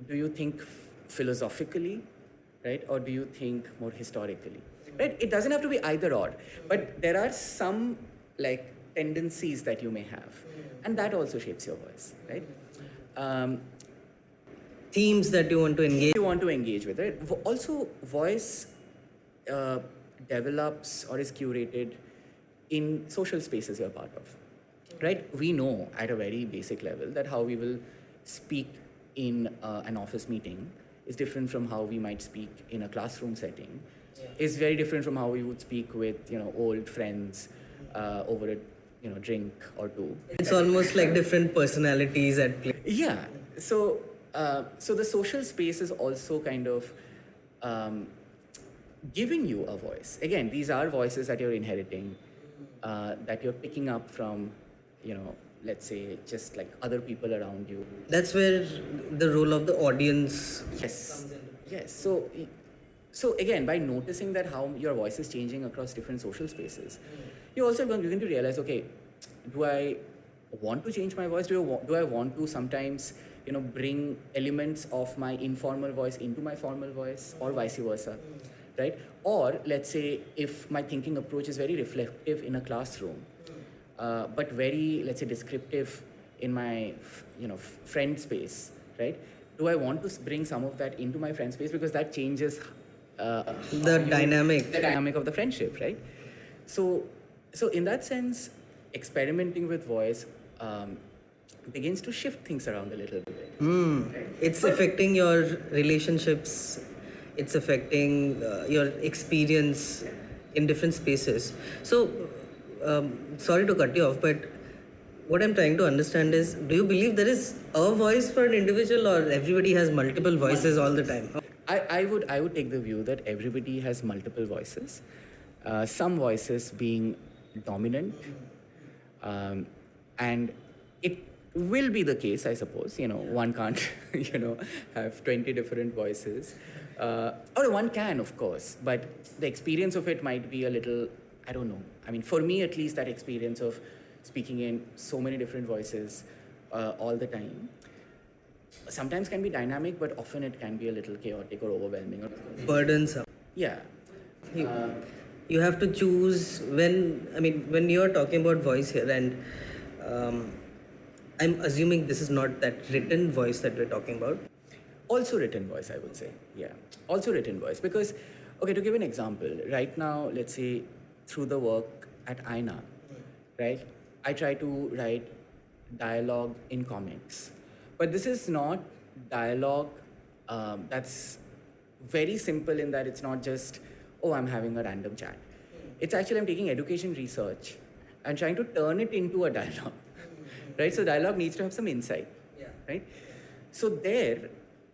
Do you think philosophically, right? Or do you think more historically? Right? It doesn't have to be either or, but there are some tendencies that you may have, and that also shapes your voice, right? Themes that you want to engage with, right? Also, voice develops or is curated in social spaces you're part of, right? We know at a very basic level that how we will speak in an office meeting is different from how we might speak in a classroom setting. Is very different from how we would speak with old friends over a drink or two. It's almost like different personalities at play. Yeah. So the social space is also kind of giving you a voice. Again, these are voices that you're inheriting, that you're picking up from, let's say, just like other people around you. That's where the role of the audience comes in. Yes. So again, by noticing that how your voice is changing across different social spaces, you're also going to realize, okay, do I want to change my voice? Do I want to sometimes, bring elements of my informal voice into my formal voice, or vice versa, right? Or let's say if my thinking approach is very reflective in a classroom, but very, let's say, descriptive in my, friend space, right? Do I want to bring some of that into my friend space, because that changes the dynamic of the friendship, right? So in that sense, experimenting with voice begins to shift things around a little bit. Right? It's affecting your relationships. It's affecting your experience in different spaces. So, sorry to cut you off, but what I'm trying to understand is, do you believe there is a voice for an individual, or everybody has multiple voices all the time? I would take the view that everybody has multiple voices, some voices being dominant, and it will be the case, I suppose. One can't, have 20 different voices, or one can, of course, but the experience of it might be a little, I don't know. I mean, for me at least, that experience of speaking in so many different voices all the time sometimes can be dynamic, but often it can be a little chaotic or overwhelming. Burdensome. Yeah. You, you have to choose when you're talking about voice here, and I'm assuming this is not that written voice that we're talking about. Also written voice, I would say. Yeah. Also written voice. Because, okay, to give an example, right now, let's say through the work at Aina, right, I try to write dialogue in comics. But this is not dialogue that's very simple in that it's not just, oh, I'm having a random chat. It's actually, I'm taking education research and trying to turn it into a dialogue, right? So dialogue needs to have some insight, right? So there,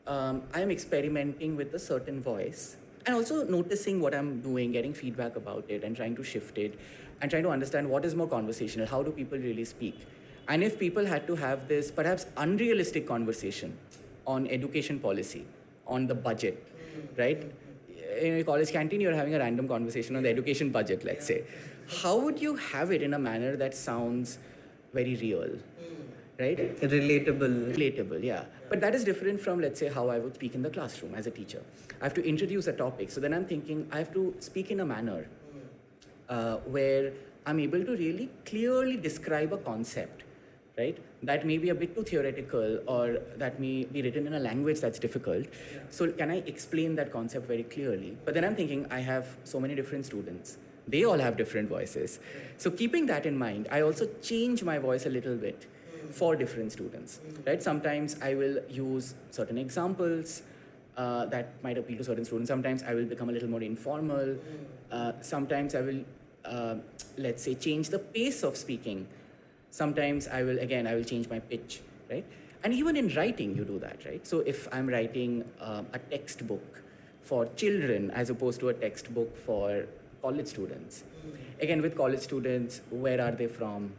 I am experimenting with a certain voice and also noticing what I'm doing, getting feedback about it and trying to shift it and trying to understand what is more conversational, how do people really speak? And if people had to have this perhaps unrealistic conversation on education policy, on the budget, right? In a college canteen, you're having a random conversation on the education budget, let's say. How would you have it in a manner that sounds very real, right? Relatable, yeah. But that is different from, let's say, how I would speak in the classroom as a teacher. I have to introduce a topic. So then I'm thinking I have to speak in a manner where I'm able to really clearly describe a concept, right? That may be a bit too theoretical, or that may be written in a language that's difficult. So can I explain that concept very clearly? But then I'm thinking I have so many different students. They all have different voices. So keeping that in mind, I also change my voice a little bit for different students, right? Sometimes I will use certain examples that might appeal to certain students. Sometimes I will become a little more informal. Sometimes I will, let's say, change the pace of speaking. Sometimes I will change my pitch, right? And even in writing, you do that, right? So if I'm writing a textbook for children as opposed to a textbook for college students, again, with college students, where are they from?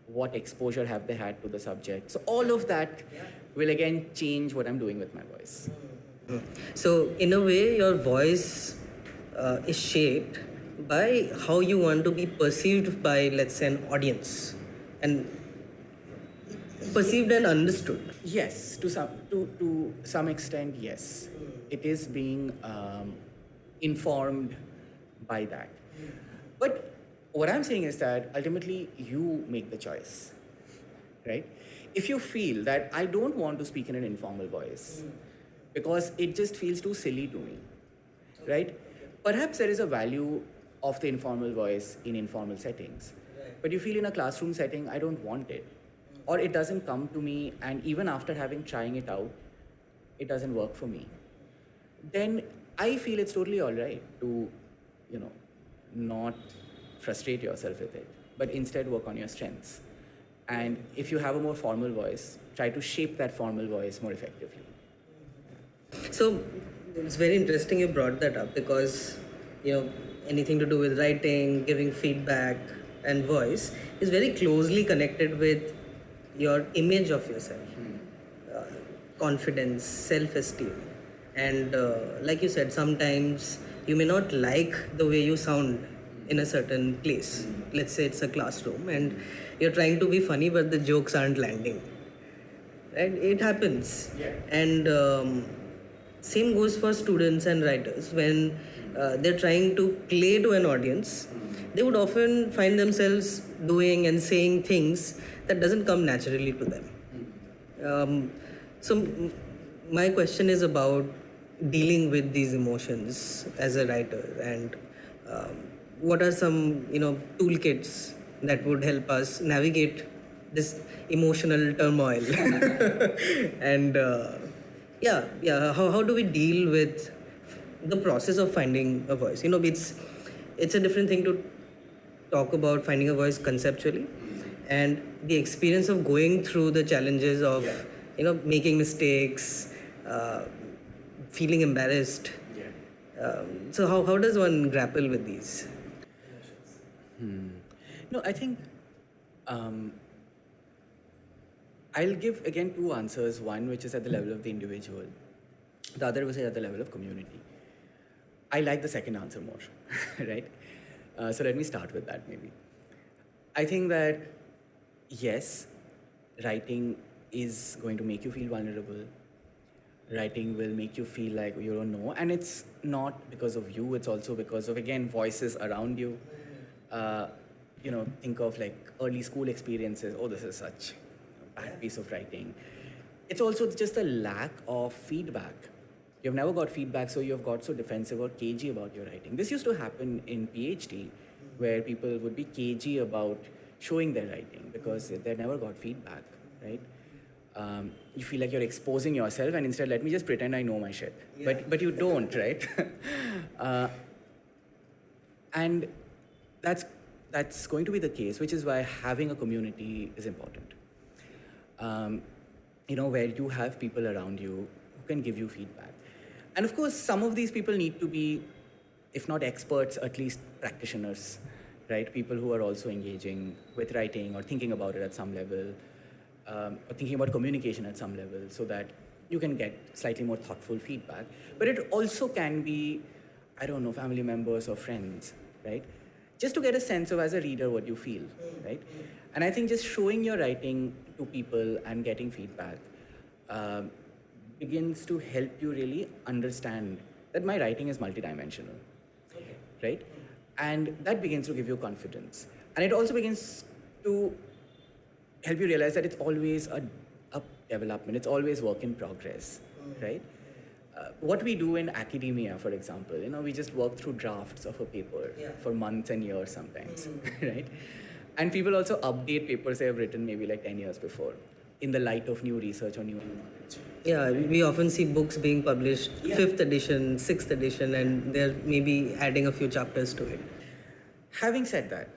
What exposure have they had to the subject? So all of that will again change what I'm doing with my voice. So in a way, your voice is shaped by how you want to be perceived by, let's say, an audience, and perceived and understood. Yes, to some extent, yes. It is being informed by that. But what I'm saying is that ultimately you make the choice, right? If you feel that I don't want to speak in an informal voice because it just feels too silly to me, right? Perhaps there is a value of the informal voice in informal settings. But you feel in a classroom setting, I don't want it. Or it doesn't come to me, and even after trying it out, it doesn't work for me. Then I feel it's totally all right to, not frustrate yourself with it, but instead work on your strengths. And if you have a more formal voice, try to shape that formal voice more effectively. So it's very interesting you brought that up, because anything to do with writing, giving feedback, and voice is very closely connected with your image of yourself, confidence, self-esteem. And like you said, sometimes you may not like the way you sound in a certain place. Let's say it's a classroom and you're trying to be funny, but the jokes aren't landing. Right? It happens. Yeah. And same goes for students and writers. When they're trying to play to an audience, they would often find themselves doing and saying things that doesn't come naturally to them. So my question is about dealing with these emotions as a writer, and what are some toolkits that would help us navigate this emotional turmoil? And how do we deal with the process of finding a voice? It's a different thing to talk about finding a voice conceptually, and the experience of going through the challenges of making mistakes, feeling embarrassed. So how does one grapple with these? No, I think I'll give again two answers. One which is at the level of the individual, the other was at the level of community. I like the second answer more, right? So let me start with that maybe. I think that yes, writing is going to make you feel vulnerable. Writing will make you feel like you don't know, and it's not because of you. It's also because of again voices around you. Uh, think of like early school experiences. Oh, this is such a bad piece of writing. It's also just a lack of feedback. You've never got feedback, so you've got so defensive or cagey about your writing. This used to happen in PhD, where people would be cagey about showing their writing because they never got feedback, right? You feel like you're exposing yourself, and instead, let me just pretend I know my shit. Yeah. But you don't, right? And that's going to be the case, which is why having a community is important. Where you have people around you who can give you feedback. And of course, some of these people need to be, if not experts, at least practitioners, right? People who are also engaging with writing or thinking about it at some level, or thinking about communication at some level, so that you can get slightly more thoughtful feedback. But it also can be, I don't know, family members or friends, right? Just to get a sense of, as a reader, what you feel, right? And I think just showing your writing to people and getting feedback begins to help you really understand that my writing is multidimensional, right? And that begins to give you confidence. And it also begins to help you realize that it's always a development, it's always work in progress, right? What we do in academia, for example, we just work through drafts of a paper for months and years sometimes, right? And people also update papers they have written maybe like 10 years before in the light of new research or new knowledge. Yeah, we often see books being published, 5th edition, 6th edition, and they're maybe adding a few chapters to it. Having said that,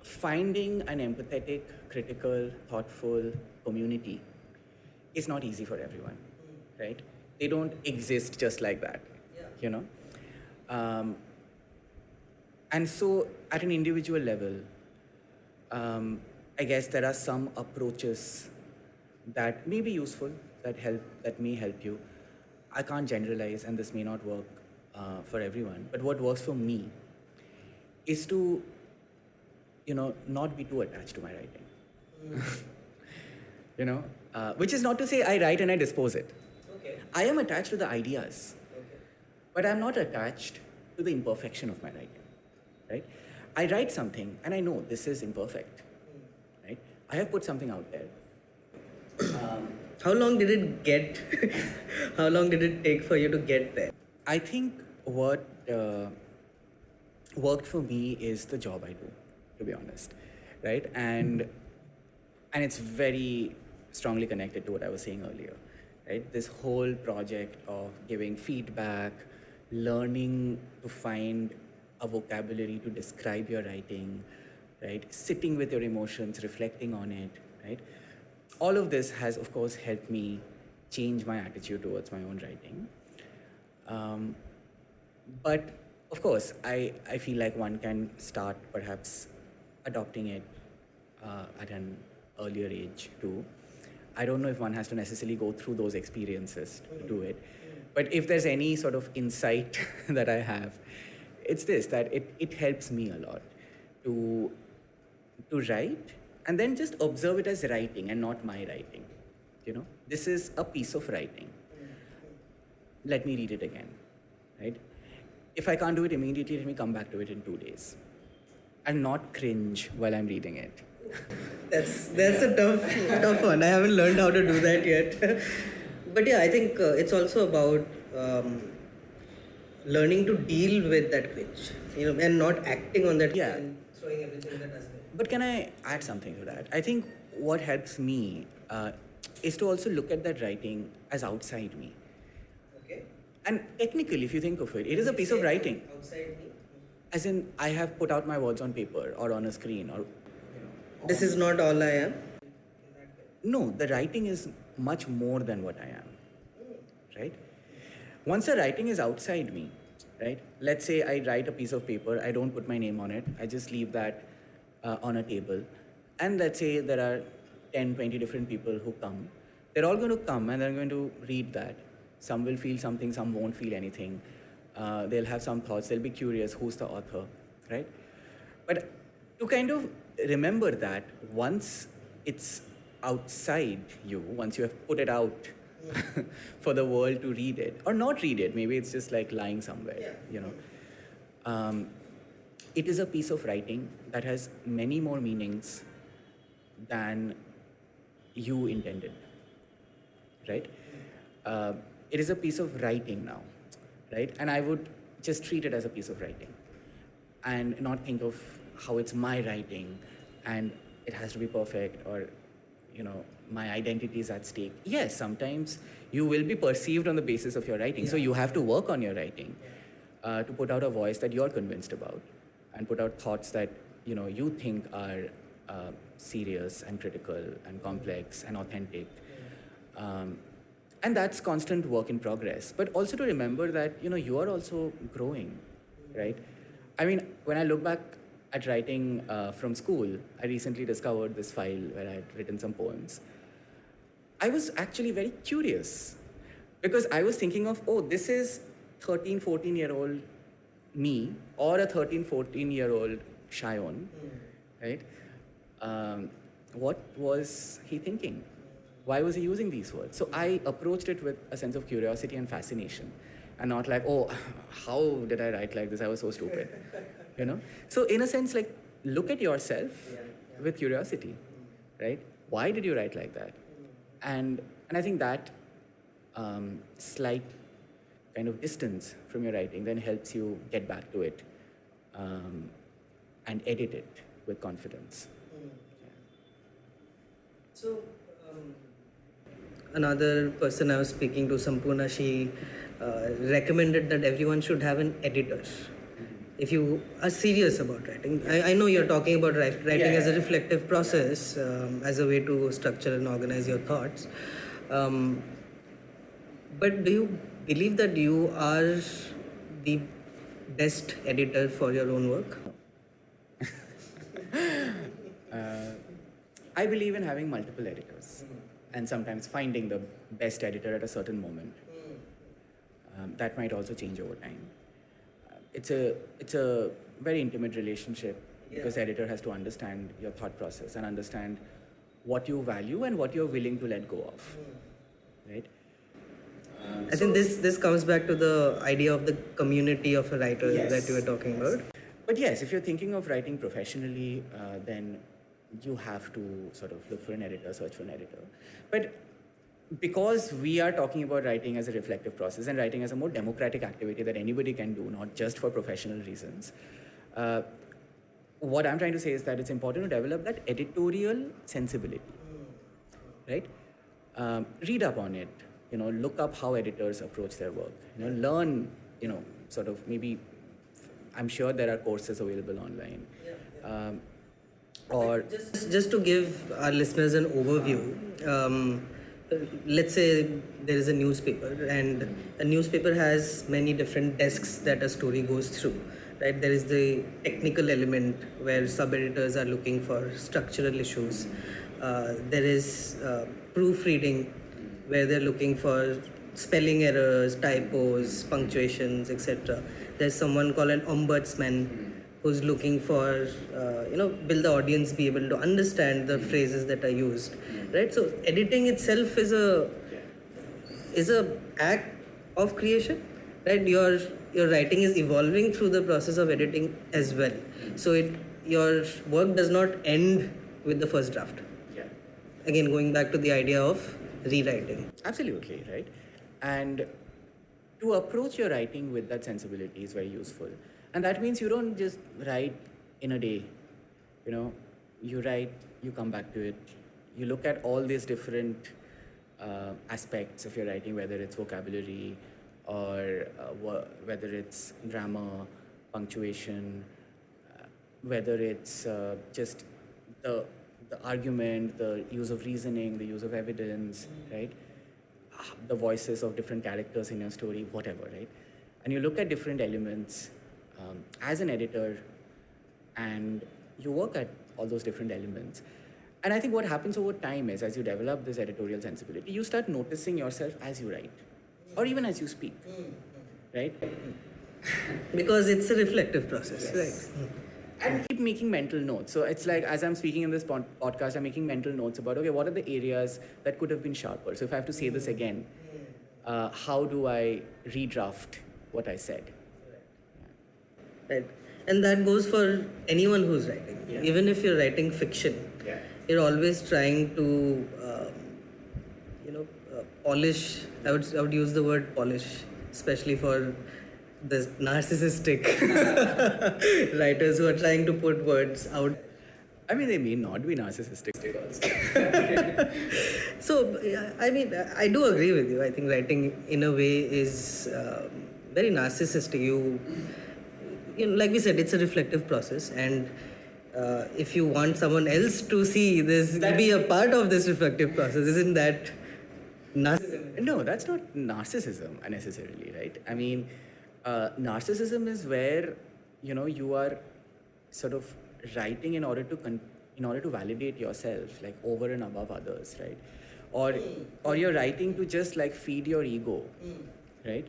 finding an empathetic, critical, thoughtful community is not easy for everyone, right? They don't exist just like that, and so at an individual level, I guess there are some approaches that may be useful, that may help you. I can't generalize, and this may not work for everyone, but what works for me is to, not be too attached to my writing. Which is not to say I write and I dispose it. Okay. I am attached to the ideas, but I'm not attached to the imperfection of my writing, right? I write something and I know this is imperfect, right? I have put something out there. How long did it how long did it take for you to get there? I think what worked for me is the job I do, to be honest, right? And it's very strongly connected to what I was saying earlier, right? This whole project of giving feedback, learning to find a vocabulary to describe your writing, right? Sitting with your emotions, reflecting on it, right? All of this has, of course, helped me change my attitude towards my own writing. But, of course, I feel like one can start perhaps adopting it at an earlier age too. I don't know if one has to necessarily go through those experiences to do it. But if there's any sort of insight that I have, it's this, that it helps me a lot to write and then just observe it as writing and not my writing. This is a piece of writing. Let me read it again, right? If I can't do it immediately, let me come back to it in 2 days and not cringe while I'm reading it. That's a tough one. I haven't learned how to do that yet. But yeah, I think it's also about learning to deal with that cringe, and not acting on that. Yeah. And throwing everything that has been. But can I add something to that? I think what helps me is to also look at that writing as outside me. Okay. And technically, if you think of it, it is a piece of writing. Outside me. As in, I have put out my words on paper or on a screen or This is not all I am. No, the writing is much more than what I am, right? Once the writing is outside me, right? Let's say I write a piece of paper, I don't put my name on it, I just leave that on a table. And let's say there are 10, 20 different people who come. They're all going to come and they're going to read that. Some will feel something, some won't feel anything. They'll have some thoughts, they'll be curious who's the author, right? But to kind of remember that once it's outside you, once you have put it out for the world to read it, or not read it, maybe it's just like lying somewhere, it is a piece of writing that has many more meanings than you intended, right? It is a piece of writing now, right? And I would just treat it as a piece of writing and not think of how it's my writing and it has to be perfect, or my identity is at stake. Yes, sometimes you will be perceived on the basis of your writing, so you have to work on your writing to put out a voice that you're convinced about and put out thoughts that you think are serious and critical and complex and authentic. And that's constant work in progress, but also to remember that you are also growing, right? I mean, when I look back at writing from school, I recently discovered this file where I had written some poems. I was actually very curious because I was thinking of, this is 13, 14-year-old me or a 13, 14-year-old Sayan, right? What was he thinking? Why was he using these words? So I approached it with a sense of curiosity and fascination, and not like, how did I write like this? I was so stupid, So in a sense, like, look at yourself with curiosity, right? Why did you write like that? And I think that slight kind of distance from your writing then helps you get back to it and edit it with confidence. So, another person I was speaking to, Sampurna, she recommended that everyone should have an editor. If you are serious about writing, I know you're talking about writing as a reflective process, as a way to structure and organize your thoughts. But do you believe that you are the best editor for your own work? I believe in having multiple editors and sometimes finding the best editor at a certain moment. That might also change over time. It's a very intimate relationship because the editor has to understand your thought process and understand what you value and what you're willing to let go of, right? I think this comes back to the idea of the community of a writer that you were talking about. But yes, if you're thinking of writing professionally, then you have to sort of look for an editor, search for an editor. But because we are talking about writing as a reflective process and writing as a more democratic activity that anybody can do, not just for professional reasons, what I'm trying to say is that it's important to develop that editorial sensibility, right? Read up on it, look up how editors approach their work, learn, sort of maybe, I'm sure there are courses available online. Or just to give our listeners an overview, let's say there is a newspaper and a newspaper has many different desks that a story goes through, right? There is the technical element where sub-editors are looking for structural issues. There is proofreading where they're looking for spelling errors, typos, punctuations, etc. There's someone called an ombudsman who's looking for, will the audience be able to understand the phrases that are used, right? So editing itself is a act of creation, right? Your writing is evolving through the process of editing as well. So your work does not end with the first draft. Again, going back to the idea of rewriting. Absolutely, right? And to approach your writing with that sensibility is very useful. And that means you don't just write in a day. You write, you come back to it, you look at all these different aspects of your writing, whether it's vocabulary or whether it's grammar, punctuation, whether it's just the the argument, the use of reasoning, the use of evidence, right? The voices of different characters in your story, whatever, right? And you look at different elements as an editor, and you work at all those different elements. And I think what happens over time is, as you develop this editorial sensibility, you start noticing yourself as you write, or even as you speak, right? Because it's a reflective process. Yes. Right. And keep making mental notes. So it's like, as I'm speaking in this podcast, I'm making mental notes about, okay, what are the areas that could have been sharper? So if I have to say this again, how do I redraft what I said? Right. And that goes for anyone who's writing. Yeah. Even if you're writing fiction, you're always trying to, polish. I would use the word polish, especially for the narcissistic writers who are trying to put words out. I mean, they may not be narcissistic. So, I mean, I do agree with you. I think writing, in a way, is very narcissistic. You know, like we said, it's a reflective process, and if you want someone else to see this, be a part of this reflective process, isn't that narcissism? No, that's not narcissism necessarily, right? I mean, narcissism is where, you are sort of writing in order to validate yourself, like over and above others, right? Or you're writing to just like feed your ego, right?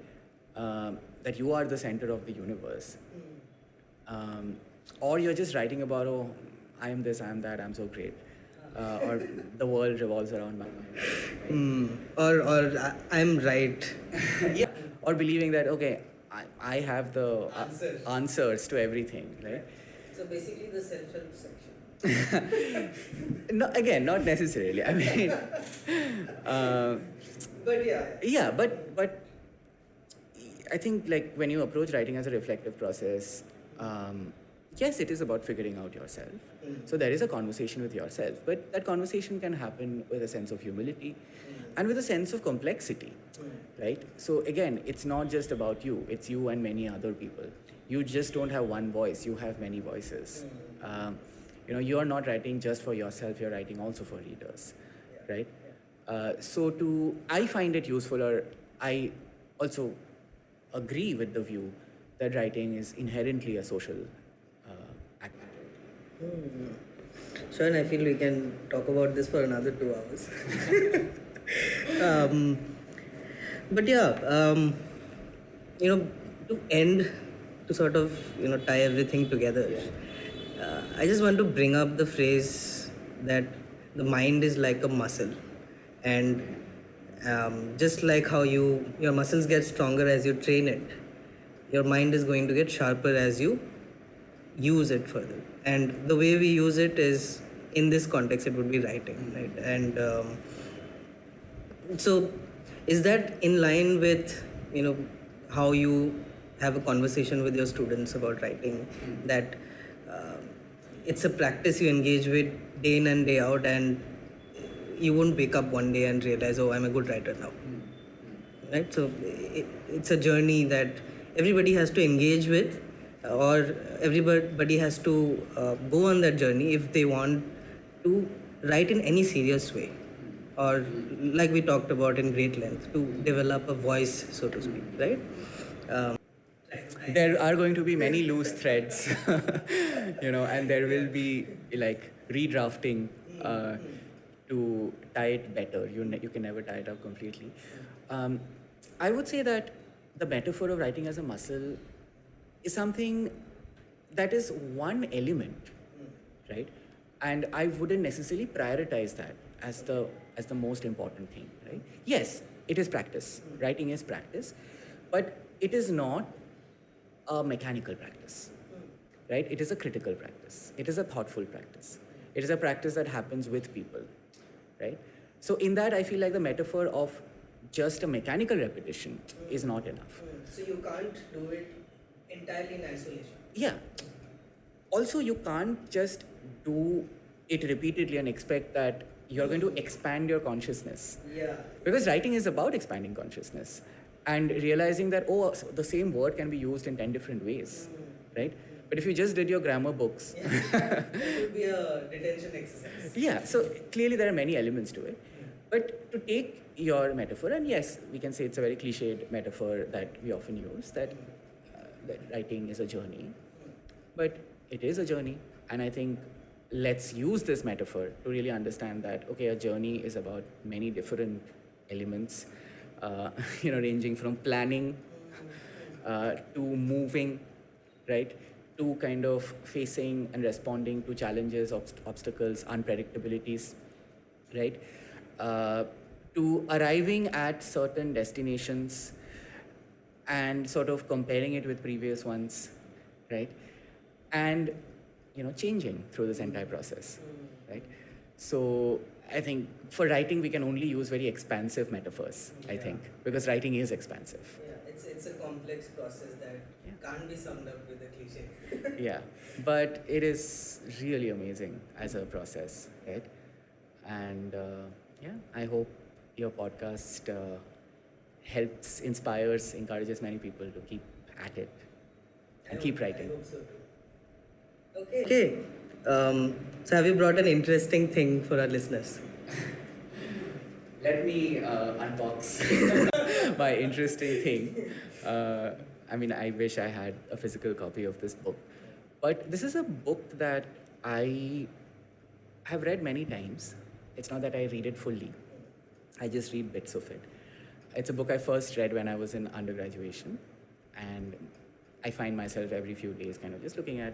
That you are the center of the universe. Or you're just writing about, oh, I am this, I am that, I'm so great. Or the world revolves around my mind. Or I'm right. Yeah. Or believing that, okay, I have the answers to everything, right? So basically the self-help section. No, again, not necessarily. I mean, But yeah. yeah, but I think like when you approach writing as a reflective process, yes, it is about figuring out yourself. So there is a conversation with yourself, but that conversation can happen with a sense of humility and with a sense of complexity, right? So again, it's not just about you, it's you and many other people. You just don't have one voice, you have many voices. You are not writing just for yourself, you're writing also for readers, right? I find it useful, or I also agree with the view that writing is inherently a social activity. Sure, I feel we can talk about this for another 2 hours. But yeah, to sort of, tie everything together, I just want to bring up the phrase that the mind is like a muscle. And just like how your muscles get stronger as you train it, your mind is going to get sharper as you use it further. And the way we use it is, in this context, it would be writing, right? And so is that in line with, how you have a conversation with your students about writing, that it's a practice you engage with day in and day out, and you won't wake up one day and realize, oh, I'm a good writer now, right? So it's a journey that everybody has to engage with, or everybody has to go on that journey if they want to write in any serious way, or like we talked about in great length, to develop a voice, so to speak, right? There are going to be many loose threads, and there will be like redrafting to tie it better. You can never tie it up completely. I would say that the metaphor of writing as a muscle is something that is one element, right? And I wouldn't necessarily prioritize that as the most important thing, right? Yes, it is practice. Writing is practice, but it is not a mechanical practice, right? It is a critical practice. It is a thoughtful practice. It is a practice that happens with people, right? So in that, I feel like the metaphor of just a mechanical repetition is not enough. So you can't do it entirely in isolation. Yeah. Also, you can't just do it repeatedly and expect that you're going to expand your consciousness. Yeah. Because writing is about expanding consciousness and realizing that, so the same word can be used in 10 different ways, right? But if you just did your grammar books, It would be a detention exercise. yeah, so clearly there are many elements to it. But to take your metaphor, and yes, we can say it's a very cliched metaphor that we often use, that writing is a journey. But it is a journey. And I think let's use this metaphor to really understand that, okay, a journey is about many different elements, ranging from planning to moving, right? To kind of facing and responding to challenges, obstacles, unpredictabilities, right? To arriving at certain destinations and sort of comparing it with previous ones, right? And changing through this entire process, right? So I think for writing we can only use very expansive metaphors. I think because writing is expansive. Yeah, it's a complex process that can't be summed up with a cliche. Yeah, but it is really amazing as a process, right? And I hope your podcast helps, inspires, encourages many people to keep at it and keep writing. I hope so too. Okay. So have you brought an interesting thing for our listeners? Let me unbox my interesting thing. I wish I had a physical copy of this book. But this is a book that I have read many times. It's not that I read it fully. I just read bits of it. It's a book I first read when I was in undergraduation. And I find myself every few days kind of just looking at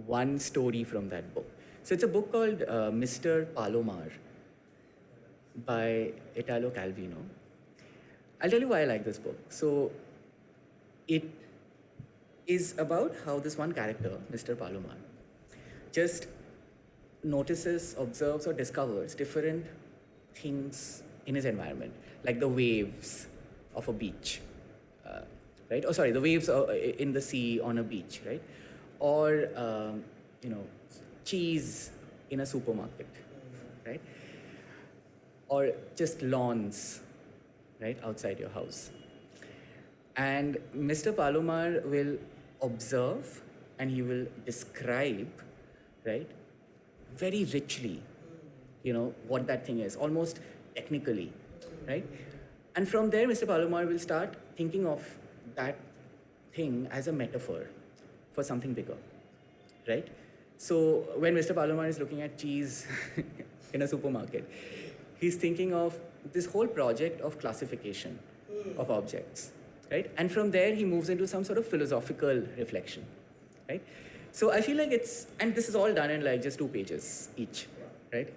one story from that book. So it's a book called Mr. Palomar by Italo Calvino. I'll tell you why I like this book. So it is about how this one character, Mr. Palomar, just notices, observes, or discovers different things in his environment, like the waves of a beach, right? The waves in the sea on a beach, right? Or, cheese in a supermarket, right? Or just lawns, right, outside your house. And Mr. Palomar will observe and he will describe, right, very richly, what that thing is, almost technically, right? And from there, Mr. Palomar will start thinking of that thing as a metaphor for something bigger, right? So when Mr. Palomar is looking at cheese in a supermarket, he's thinking of this whole project of classification of objects, right? And from there, he moves into some sort of philosophical reflection, right? So I feel like and this is all done in like just 2 pages each, right?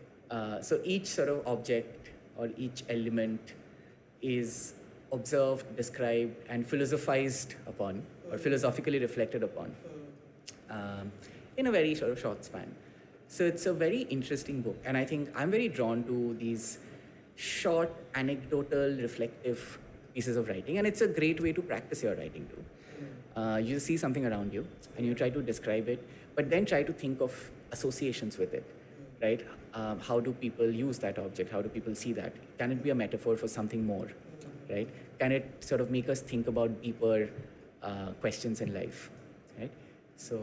So each sort of object or each element is observed, described, and philosophized upon, or philosophically reflected upon, in a very sort of short span. So it's a very interesting book, and I think I'm very drawn to these short, anecdotal, reflective pieces of writing, and it's a great way to practice your writing too. You see something around you, and you try to describe it, but then try to think of associations with it, right? How do people use that object? How do people see that? Can it be a metaphor for something more, right? Can it sort of make us think about deeper questions in life, right? So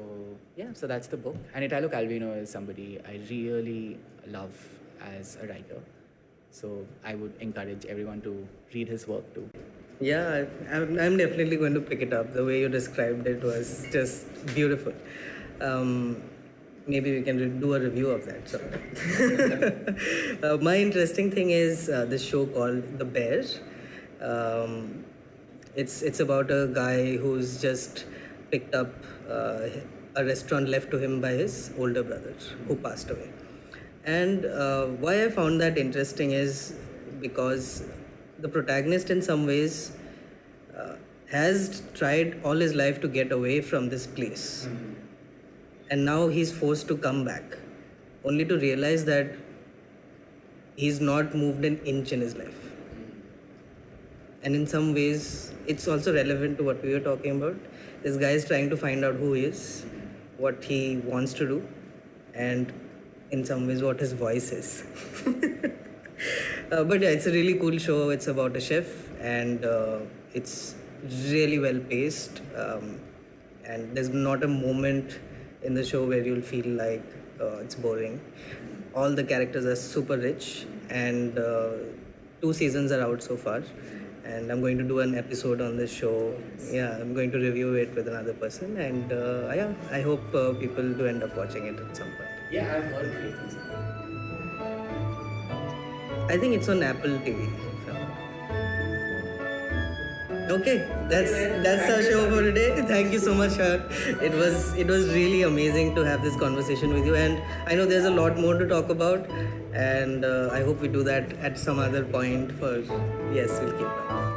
that's the book. And Italo Calvino is somebody I really love as a writer. So I would encourage everyone to read his work too. Yeah, I'm definitely going to pick it up. The way you described it was just beautiful. Maybe we can do a review of that sometime. My interesting thing is this show called The Bear. It's about a guy who's just picked up a restaurant left to him by his older brother who passed away. And why I found that interesting is because the protagonist in some ways has tried all his life to get away from this place. And now he's forced to come back, only to realize that he's not moved an inch in his life. And in some ways, it's also relevant to what we were talking about. This guy is trying to find out who he is, what he wants to do, and in some ways, what his voice is. But yeah, it's a really cool show. It's about a chef, and it's really well paced. and there's not a moment in the show where you'll feel like it's boring. All the characters are super rich, and 2 seasons are out so far. And I'm going to do an episode on this show. Yeah, I'm going to review it with another person, and yeah, I hope people do end up watching it at some point. Yeah, I've heard great things about I think it's on Apple TV. if I'm not- Okay, that's our show for today. Thank you so much, Har. It was really amazing to have this conversation with you, and I know there's a lot more to talk about, and I hope we do that at some other point. Yes, we'll keep that.